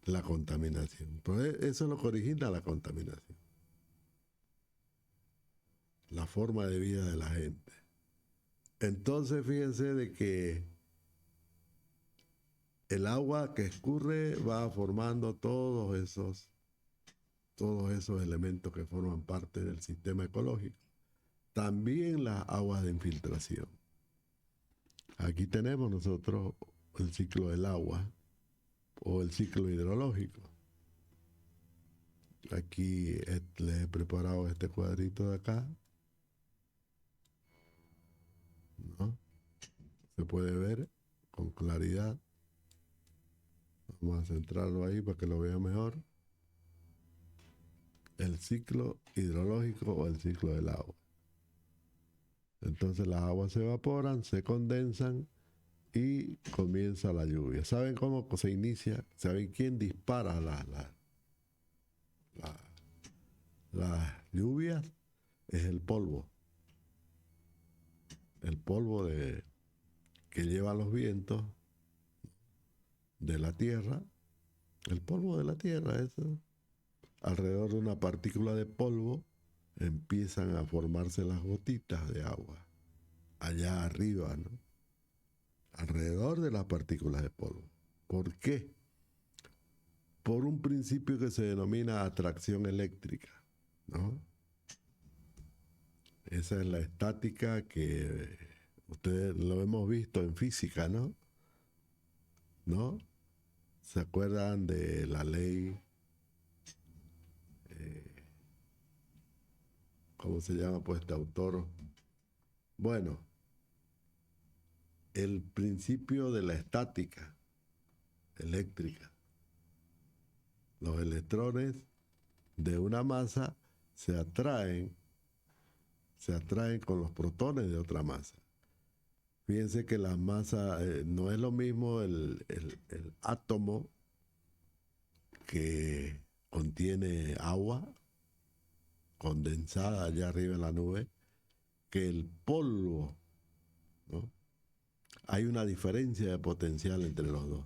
la contaminación. Pues eso es lo que origina la contaminación. La forma de vida de la gente. Entonces fíjense de que el agua que escurre va formando todos esos elementos que forman parte del sistema ecológico. También las aguas de infiltración. Aquí tenemos nosotros el ciclo del agua o el ciclo hidrológico. Aquí les he preparado este cuadrito de acá, ¿no? Se puede ver con claridad. Vamos a centrarlo ahí para que lo vean mejor. El ciclo hidrológico o el ciclo del agua. Entonces las aguas se evaporan, se condensan y comienza la lluvia. ¿Saben cómo se inicia? ¿Saben quién dispara las lluvias? Es el polvo. El polvo que lleva los vientos, de la Tierra, el polvo de la Tierra, eso, alrededor de una partícula de polvo empiezan a formarse las gotitas de agua, allá arriba, ¿no? Alrededor de las partículas de polvo. ¿Por qué? Por un principio que se denomina atracción eléctrica, ¿no? Esa es la estática que ustedes lo hemos visto en física, ¿no? ¿No? ¿Se acuerdan de la ley? ¿Cómo se llama pues este autor? Bueno, el principio de la estática eléctrica. Los electrones de una masa se atraen con los protones de otra masa. Fíjense que la masa no es lo mismo el átomo que contiene agua condensada allá arriba en la nube que el polvo, ¿no? Hay una diferencia de potencial entre los dos.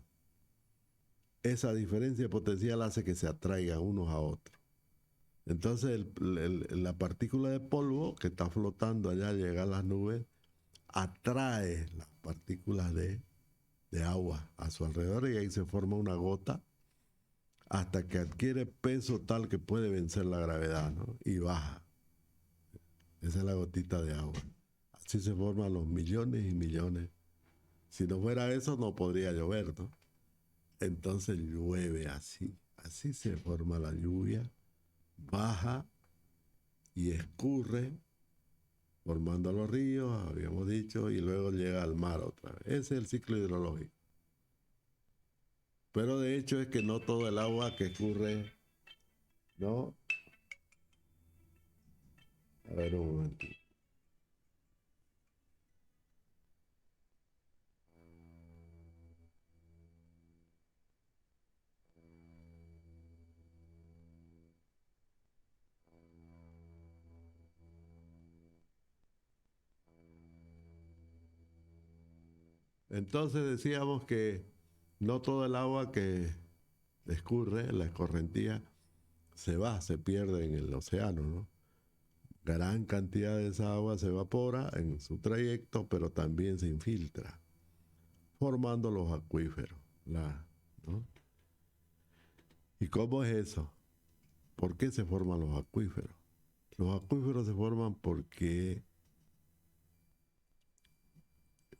Esa diferencia de potencial hace que se atraigan unos a otros. Entonces la partícula de polvo que está flotando allá, llega a las nubes, atrae las partículas de agua a su alrededor y ahí se forma una gota hasta que adquiere peso tal que puede vencer la gravedad, ¿no? Y baja. Esa es la gotita de agua. Así se forman los millones y millones. Si no fuera eso, no podría llover, ¿no? Entonces llueve así. Así se forma la lluvia. Baja y escurre, formando los ríos, habíamos dicho, y luego llega al mar otra vez. Ese es el ciclo hidrológico. Pero de hecho es que no todo el agua que escurre, ¿no? A ver un momento. Entonces decíamos que no todo el agua que escurre, la escorrentía, se pierde en el océano, ¿no? Gran cantidad de esa agua se evapora en su trayecto, pero también se infiltra, formando los acuíferos, ¿no? ¿Y cómo es eso? ¿Por qué se forman los acuíferos? Los acuíferos se forman porque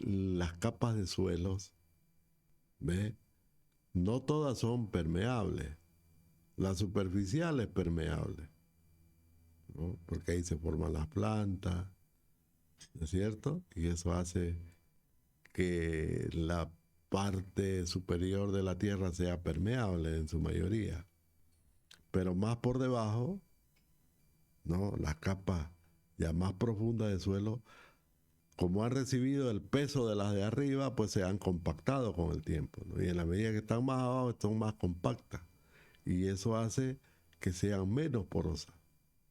las capas de suelos, ¿ve? No todas son permeables. La superficial es permeable, ¿no? Porque ahí se forman las plantas, ¿no es cierto? Y eso hace que la parte superior de la tierra sea permeable en su mayoría. Pero más por debajo, ¿no? Las capas ya más profundas de suelo, como han recibido el peso de las de arriba, pues se han compactado con el tiempo, ¿no? Y en la medida que están más abajo, son más compactas. Y eso hace que sean menos porosas,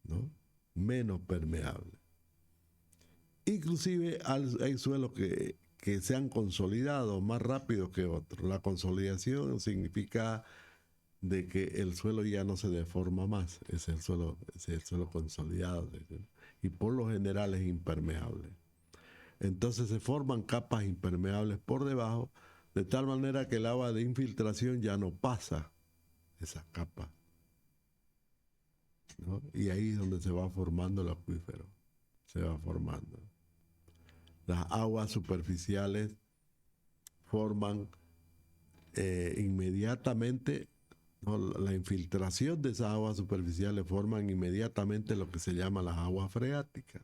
¿no? Menos permeables. Inclusive hay suelos que se han consolidado más rápido que otros. La consolidación significa de que el suelo ya no se deforma más, es el suelo consolidado, y por lo general es impermeable. Entonces se forman capas impermeables por debajo, de tal manera que el agua de infiltración ya no pasa esas capas, ¿no? Y ahí es donde se va formando el acuífero, se va formando. Las aguas superficiales forman inmediatamente, ¿no? La infiltración de esas aguas superficiales forman inmediatamente lo que se llama las aguas freáticas.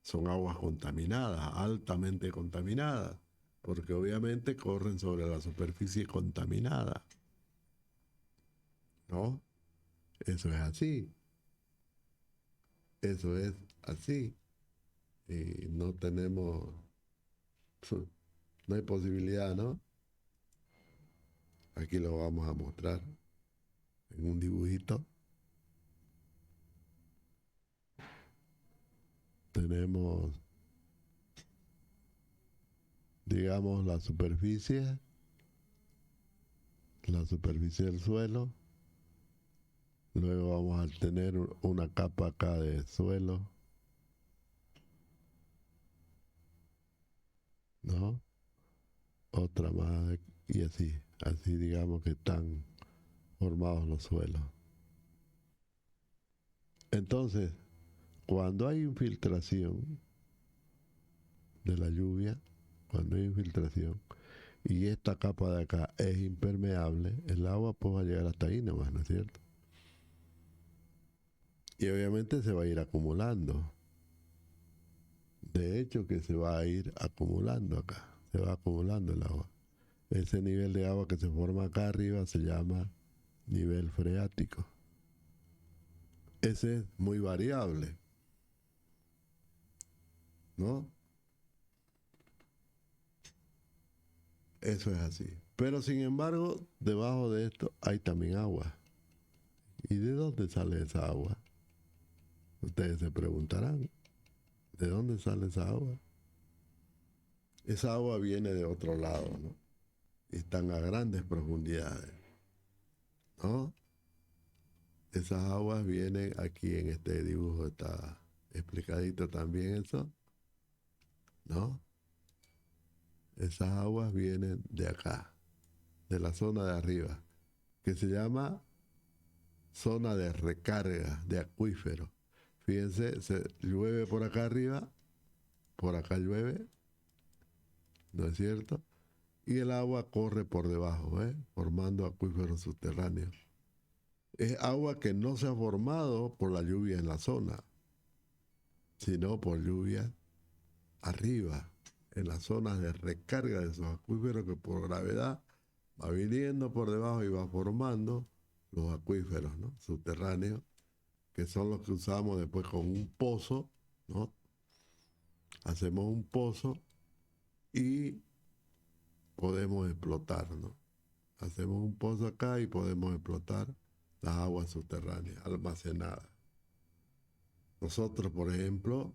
Son aguas contaminadas, altamente contaminadas, porque obviamente corren sobre la superficie contaminada, ¿no? Eso es así. Eso es así. Y no tenemos, no hay posibilidad, ¿no? Aquí lo vamos a mostrar en un dibujito. Tenemos, digamos, la superficie la superficie del suelo. Luego vamos a tener una capa acá de suelo, ¿no? Otra más y así digamos que están formados los suelos. Entonces, cuando hay infiltración de la lluvia, cuando hay infiltración y esta capa de acá es impermeable, el agua pues va a llegar hasta ahí nomás, ¿no es cierto? Y obviamente se va a ir acumulando. De hecho que se va a ir acumulando acá, se va acumulando el agua. Ese nivel de agua que se forma acá arriba se llama nivel freático. Ese es muy variable, ¿no? Eso es así. Pero sin embargo, debajo de esto hay también agua. ¿Y de dónde sale esa agua? Ustedes se preguntarán, ¿de dónde sale esa agua? Esa agua viene de otro lado, ¿no? Y están a grandes profundidades, ¿no? Esas aguas vienen aquí en este dibujo, está explicadito también eso, ¿no? Esas aguas vienen de acá, de la zona de arriba, que se llama zona de recarga de acuífero. Fíjense, se llueve por acá arriba, por acá llueve, ¿no es cierto? Y el agua corre por debajo, formando acuíferos subterráneos. Es agua que no se ha formado por la lluvia en la zona, sino por lluvia arriba, en las zonas de recarga de esos acuíferos que por gravedad va viniendo por debajo y va formando los acuíferos, ¿no? Subterráneos, que son los que usamos después con un pozo, ¿no? Hacemos un pozo y podemos explotar, ¿no? Hacemos un pozo acá y podemos explotar las aguas subterráneas almacenadas. Nosotros, por ejemplo,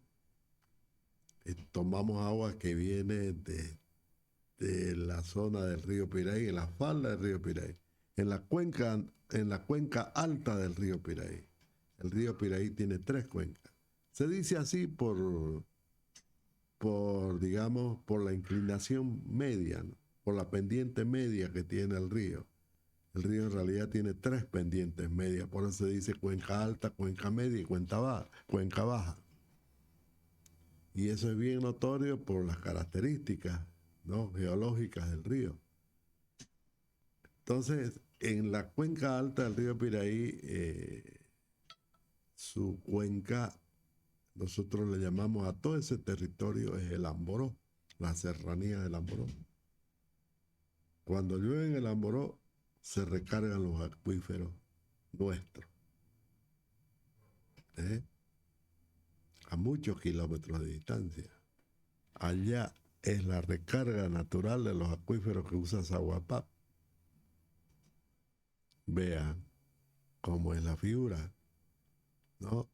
tomamos agua que viene de la zona del río Piraí, en la falda del río Piraí, en la cuenca alta del río Piraí. El río Piraí tiene 3 cuencas. Se dice así digamos, por la inclinación media, ¿no? Por la pendiente media que tiene el río. El río en realidad tiene 3 pendientes medias, por eso se dice cuenca alta, cuenca media y cuenca baja. Y eso es bien notorio por las características, ¿no?, geológicas del río. Entonces, en la cuenca alta del río Piraí, su cuenca, nosotros le llamamos a todo ese territorio es el Amboró, la serranía del Amboró. Cuando llueve en el Amboró, se recargan los acuíferos nuestros, a muchos kilómetros de distancia. Allá es la recarga natural de los acuíferos que usa Zaguapap. Vean cómo es la figura, ¿no?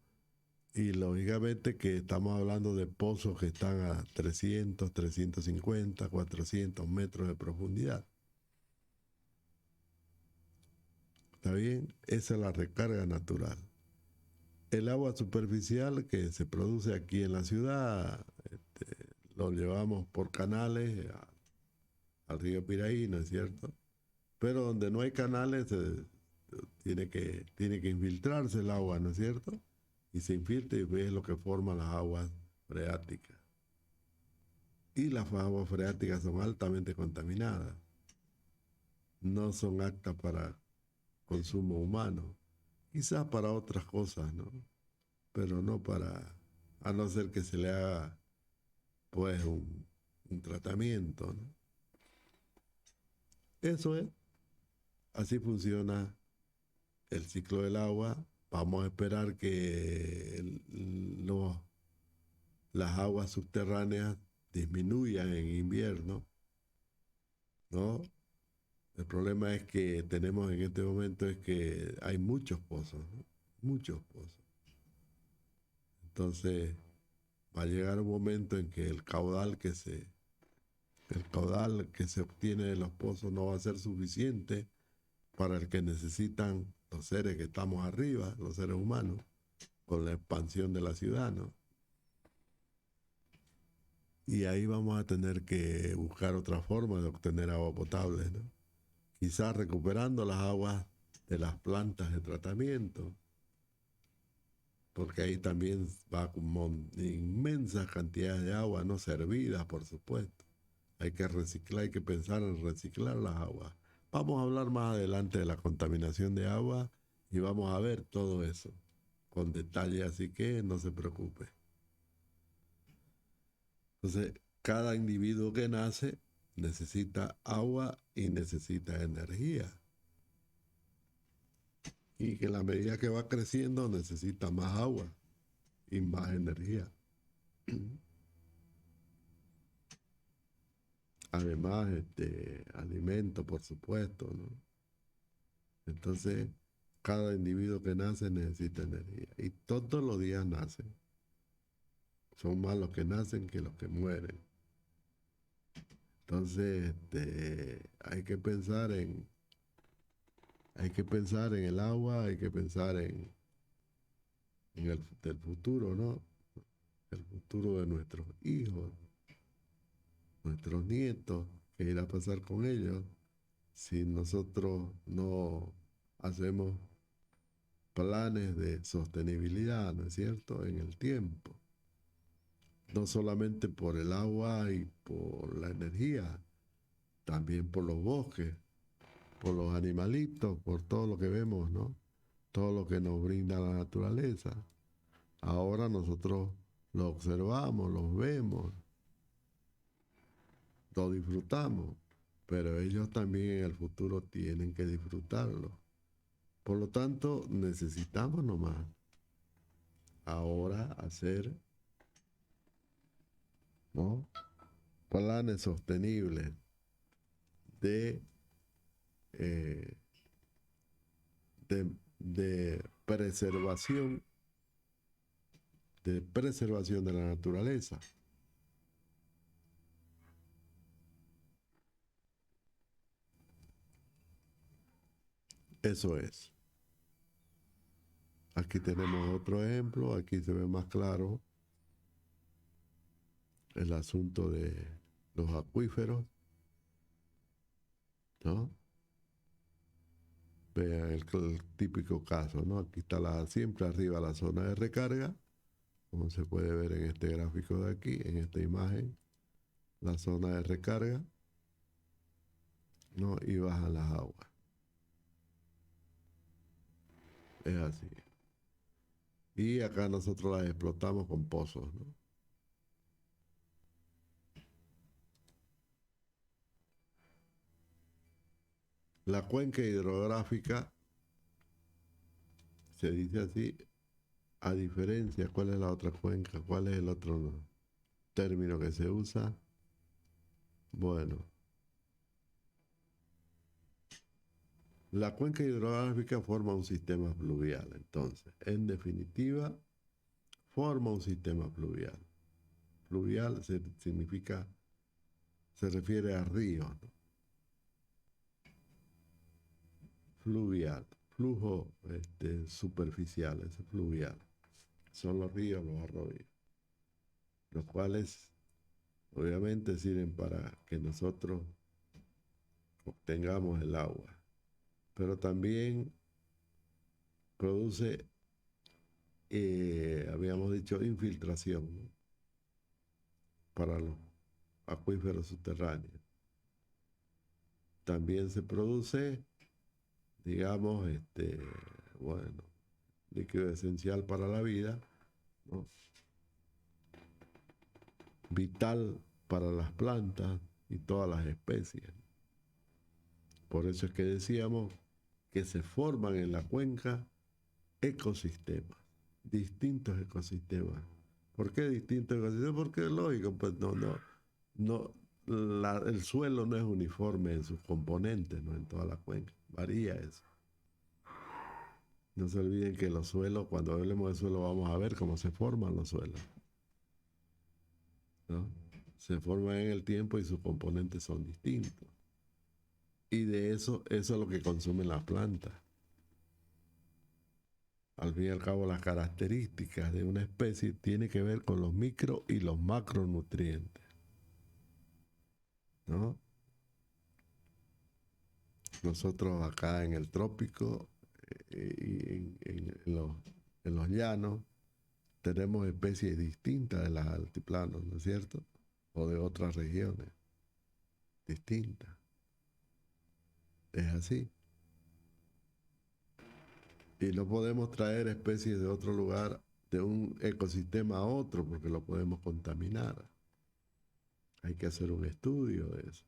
Y lógicamente que estamos hablando de pozos que están a 300, 350, 400 metros de profundidad. ¿Está bien? Esa es la recarga natural. El agua superficial que se produce aquí en la ciudad, lo llevamos por canales al río Piraí, ¿no es cierto? Pero donde no hay canales, tiene que infiltrarse el agua, ¿no es cierto? Y se infiltra y ve lo que forman las aguas freáticas. Y las aguas freáticas son altamente contaminadas. No son aptas para consumo humano. Quizás para otras cosas, ¿no? Pero no para, a no ser que se le haga, pues, un tratamiento, ¿no? Eso es. Así funciona el ciclo del agua. Vamos a esperar que las aguas subterráneas disminuyan en invierno, ¿no? El problema es que tenemos en este momento es que hay muchos pozos, ¿no? Muchos pozos. Entonces va a llegar un momento en que el caudal que se obtiene de los pozos no va a ser suficiente para el que necesitan los seres que estamos arriba, los seres humanos, con la expansión de la ciudad, ¿no? Y ahí vamos a tener que buscar otra forma de obtener agua potable, ¿no? Quizás recuperando las aguas de las plantas de tratamiento, porque ahí también va con inmensas cantidades de agua no servidas, por supuesto. Hay que reciclar, hay que pensar en reciclar las aguas. Vamos a hablar más adelante de la contaminación de agua y vamos a ver todo eso con detalle, así que no se preocupe. Entonces, cada individuo que nace necesita agua y necesita energía. Y que en la medida que va creciendo necesita más agua y más energía. Además, alimento, por supuesto, ¿no? Entonces, cada individuo que nace necesita energía. Y todos los días nacen. Son más los que nacen que los que mueren. Entonces, hay que pensar en el agua, hay que pensar en el futuro, ¿no? El futuro de nuestros hijos, nuestros nietos, qué irá a pasar con ellos si nosotros no hacemos planes de sostenibilidad, ¿no es cierto?, en el tiempo. No solamente por el agua y por la energía, también por los bosques, por los animalitos, por todo lo que vemos, ¿no? Todo lo que nos brinda la naturaleza. Ahora nosotros lo observamos, los vemos, lo disfrutamos, pero ellos también en el futuro tienen que disfrutarlo. Por lo tanto, necesitamos nomás ahora hacer, ¿no?, planes sostenibles de, eh, de preservación, de la naturaleza. Eso es. Aquí tenemos otro ejemplo, aquí se ve más claro el asunto de los acuíferos, ¿no? Vean el típico caso, ¿no? Aquí está siempre arriba la zona de recarga, como se puede ver en este gráfico de aquí, en esta imagen, la zona de recarga, ¿no? Y bajan las aguas. Es así. Y acá nosotros las explotamos con pozos, ¿no? La cuenca hidrográfica se dice así, a diferencia, ¿cuál es la otra cuenca? ¿Cuál es el otro término que se usa? Bueno, la cuenca hidrográfica forma un sistema fluvial, entonces, en definitiva, forma un sistema fluvial. Fluvial significa, se refiere a ríos, ¿no? Fluvial, flujo superficial, es fluvial. Son los ríos, los arroyos, los cuales obviamente sirven para que nosotros obtengamos el agua, pero también produce, habíamos dicho, infiltración, ¿no?, para los acuíferos subterráneos. También se produce, digamos, bueno, líquido esencial para la vida, ¿no?, vital para las plantas y todas las especies. Por eso es que decíamos que se forman en la cuenca ecosistemas, distintos ecosistemas. ¿Por qué distintos ecosistemas? Porque es lógico, pues el suelo no es uniforme en sus componentes, no en toda la cuenca, varía eso. No se olviden que los suelos, cuando hablemos de suelo, vamos a ver cómo se forman los suelos, ¿no? Se forman en el tiempo y sus componentes son distintos. Y de eso es lo que consumen las plantas. Al fin y al cabo, las características de una especie tienen que ver con los micro y los macronutrientes, ¿no? Nosotros acá en el trópico y en los llanos tenemos especies distintas de las altiplanos, ¿no es cierto? O de otras regiones distintas. Es así. Y no podemos traer especies de otro lugar, de un ecosistema a otro, porque lo podemos contaminar. Hay que hacer un estudio de eso.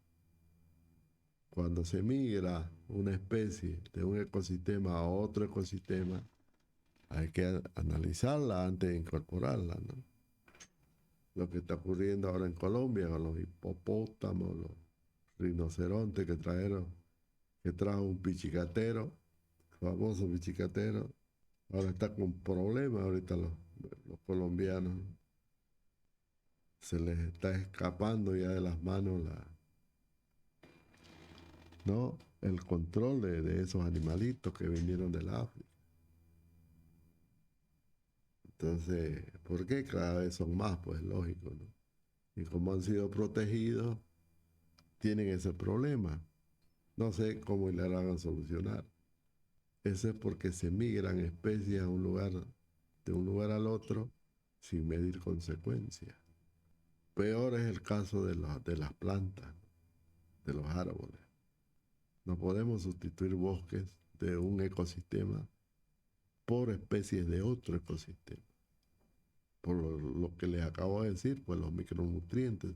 Cuando se migra una especie de un ecosistema a otro ecosistema, hay que analizarla antes de incorporarla, ¿no? Lo que está ocurriendo ahora en Colombia con los hipopótamos, los rinocerontes que trajo un pichicatero, famoso pichicatero, ahora está con problemas, ahorita los colombianos se les está escapando ya de las manos ¿no? El control de esos animalitos que vinieron del África. Entonces, ¿por qué cada vez son más? Pues lógico, ¿no? Y como han sido protegidos, tienen ese problema. No sé cómo le harán a solucionar. Eso es porque se migran especies a un lugar, de un lugar al otro, sin medir consecuencias. Peor es el caso de las plantas, de los árboles. No podemos sustituir bosques de un ecosistema por especies de otro ecosistema. Por lo que les acabo de decir, pues los micronutrientes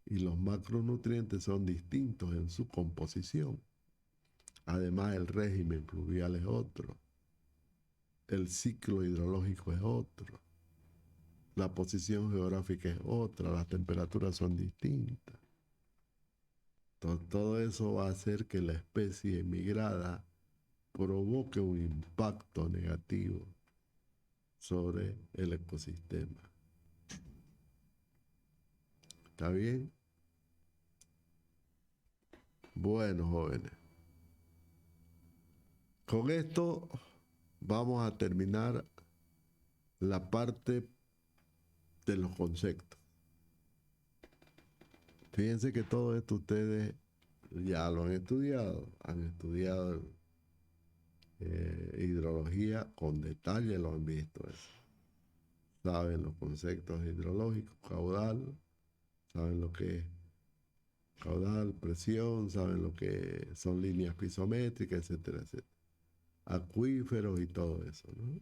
y los macronutrientes son distintos en su composición. Además, el régimen pluvial es otro, el ciclo hidrológico es otro, la posición geográfica es otra, las temperaturas son distintas. Todo eso va a hacer que la especie emigrada provoque un impacto negativo sobre el ecosistema. ¿Está bien? Bueno, jóvenes. Con esto vamos a terminar la parte de los conceptos. Fíjense que todo esto ustedes ya lo han estudiado hidrología con detalle, lo han visto eso. Saben los conceptos hidrológicos, caudal, saben lo que es caudal, presión, saben lo que son líneas pisométricas, etcétera, etcétera. Acuíferos y todo eso, ¿no?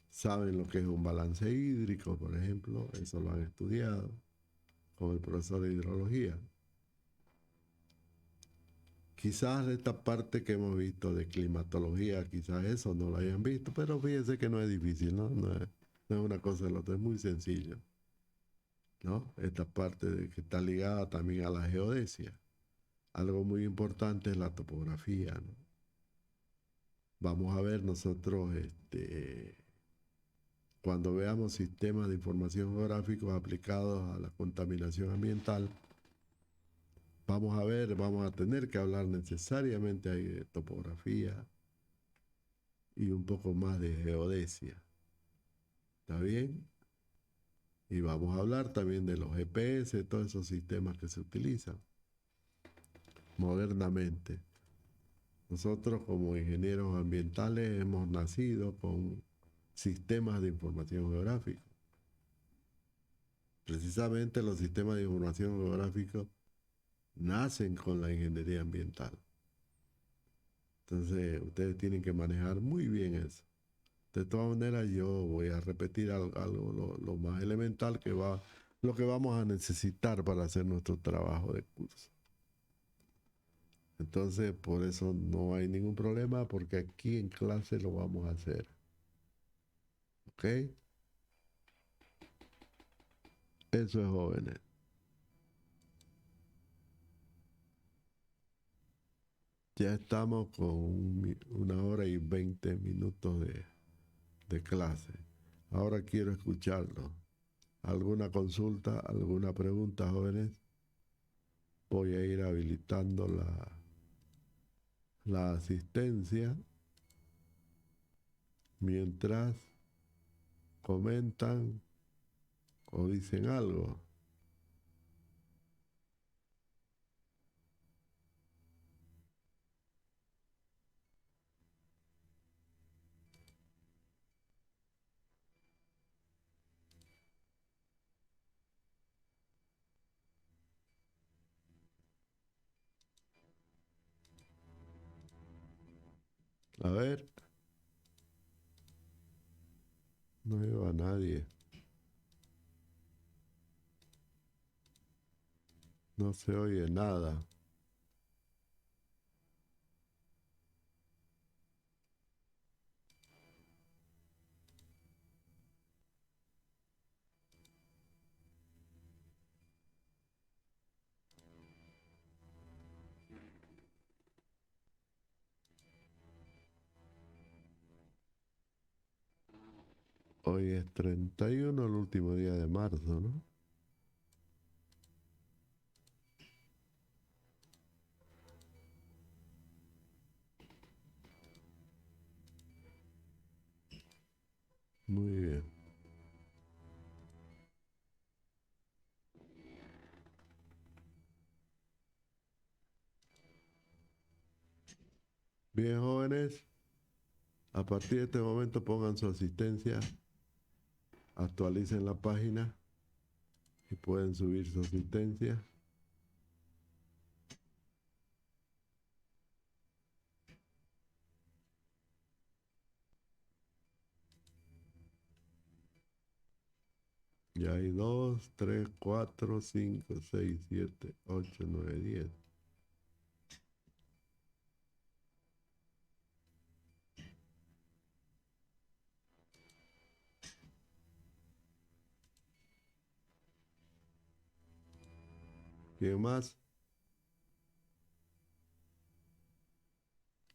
Saben lo que es un balance hídrico, por ejemplo, eso lo han estudiado con el profesor de hidrología. Quizás esta parte que hemos visto de climatología, quizás eso no lo hayan visto, pero fíjense que no es difícil, ¿no? No es una cosa de lo otro, es muy sencillo, ¿no? Esta parte que está ligada también a la geodesia. Algo muy importante es la topografía, ¿no? Vamos a ver nosotros, cuando veamos sistemas de información geográficos aplicados a la contaminación ambiental, vamos a tener que hablar necesariamente ahí de topografía y un poco más de geodesia. ¿Está bien? Y vamos a hablar también de los GPS, todos esos sistemas que se utilizan modernamente. Nosotros como ingenieros ambientales hemos nacido con sistemas de información geográfica. Precisamente los sistemas de información geográfica nacen con la ingeniería ambiental. Entonces, ustedes tienen que manejar muy bien eso. De todas maneras, yo voy a repetir algo lo más elemental lo que vamos a necesitar para hacer nuestro trabajo de curso. Entonces, por eso no hay ningún problema, porque aquí en clase lo vamos a hacer. ¿Ok? Eso es, jóvenes. Ya estamos con 1 hora y 20 minutos de clase. Ahora quiero escucharlo. ¿Alguna consulta, alguna pregunta, jóvenes? Voy a ir habilitando la asistencia mientras comentan o dicen algo. A ver. No veo a nadie. No se oye nada. Hoy es 31, el último día de marzo, ¿no? Muy bien. Bien, jóvenes. A partir de este momento pongan su asistencia. Actualicen la página y pueden subir su asistencia. Ya hay 2, 3, 4, 5, 6, 7, 8, 9, 10. ¿Quién más?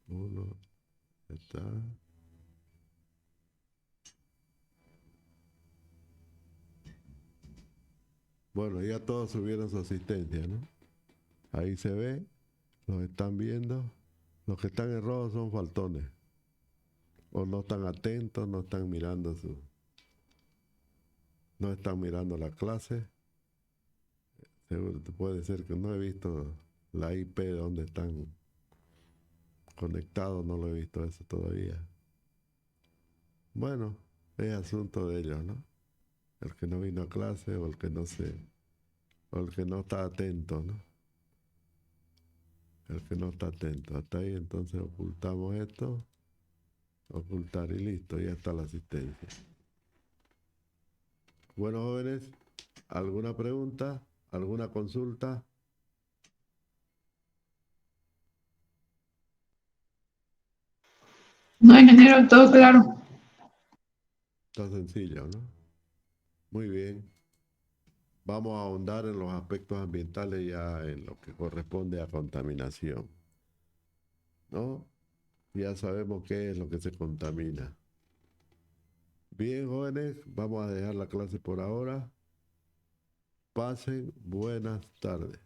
1, está. Bueno, ya todos subieron su asistencia, ¿no? Ahí se ve, los están viendo. Los que están en rojo son faltones. O no están atentos, no están mirando no están mirando la clase. Seguro, puede ser que no he visto la IP de donde están conectados, no lo he visto eso todavía. Bueno, es asunto de ellos, ¿no? El que no vino a clase o el que o el que no está atento, ¿no? El que no está atento. Hasta ahí entonces ocultamos esto, ocultar y listo, ya está la asistencia. Bueno, jóvenes, ¿alguna pregunta? ¿Alguna consulta? No, ingeniero, todo claro. Está sencillo, ¿no? Muy bien. Vamos a ahondar en los aspectos ambientales ya en lo que corresponde a contaminación, ¿no? Ya sabemos qué es lo que se contamina. Bien, jóvenes, vamos a dejar la clase por ahora. Pasen buenas tardes.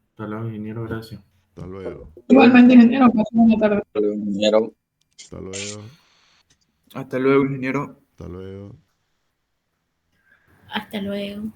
Hasta luego, ingeniero, gracias. Hasta luego. Igualmente, ingeniero, pasen buena tarde. Hasta luego, ingeniero. Hasta luego. Hasta luego, ingeniero. Hasta luego. Hasta luego.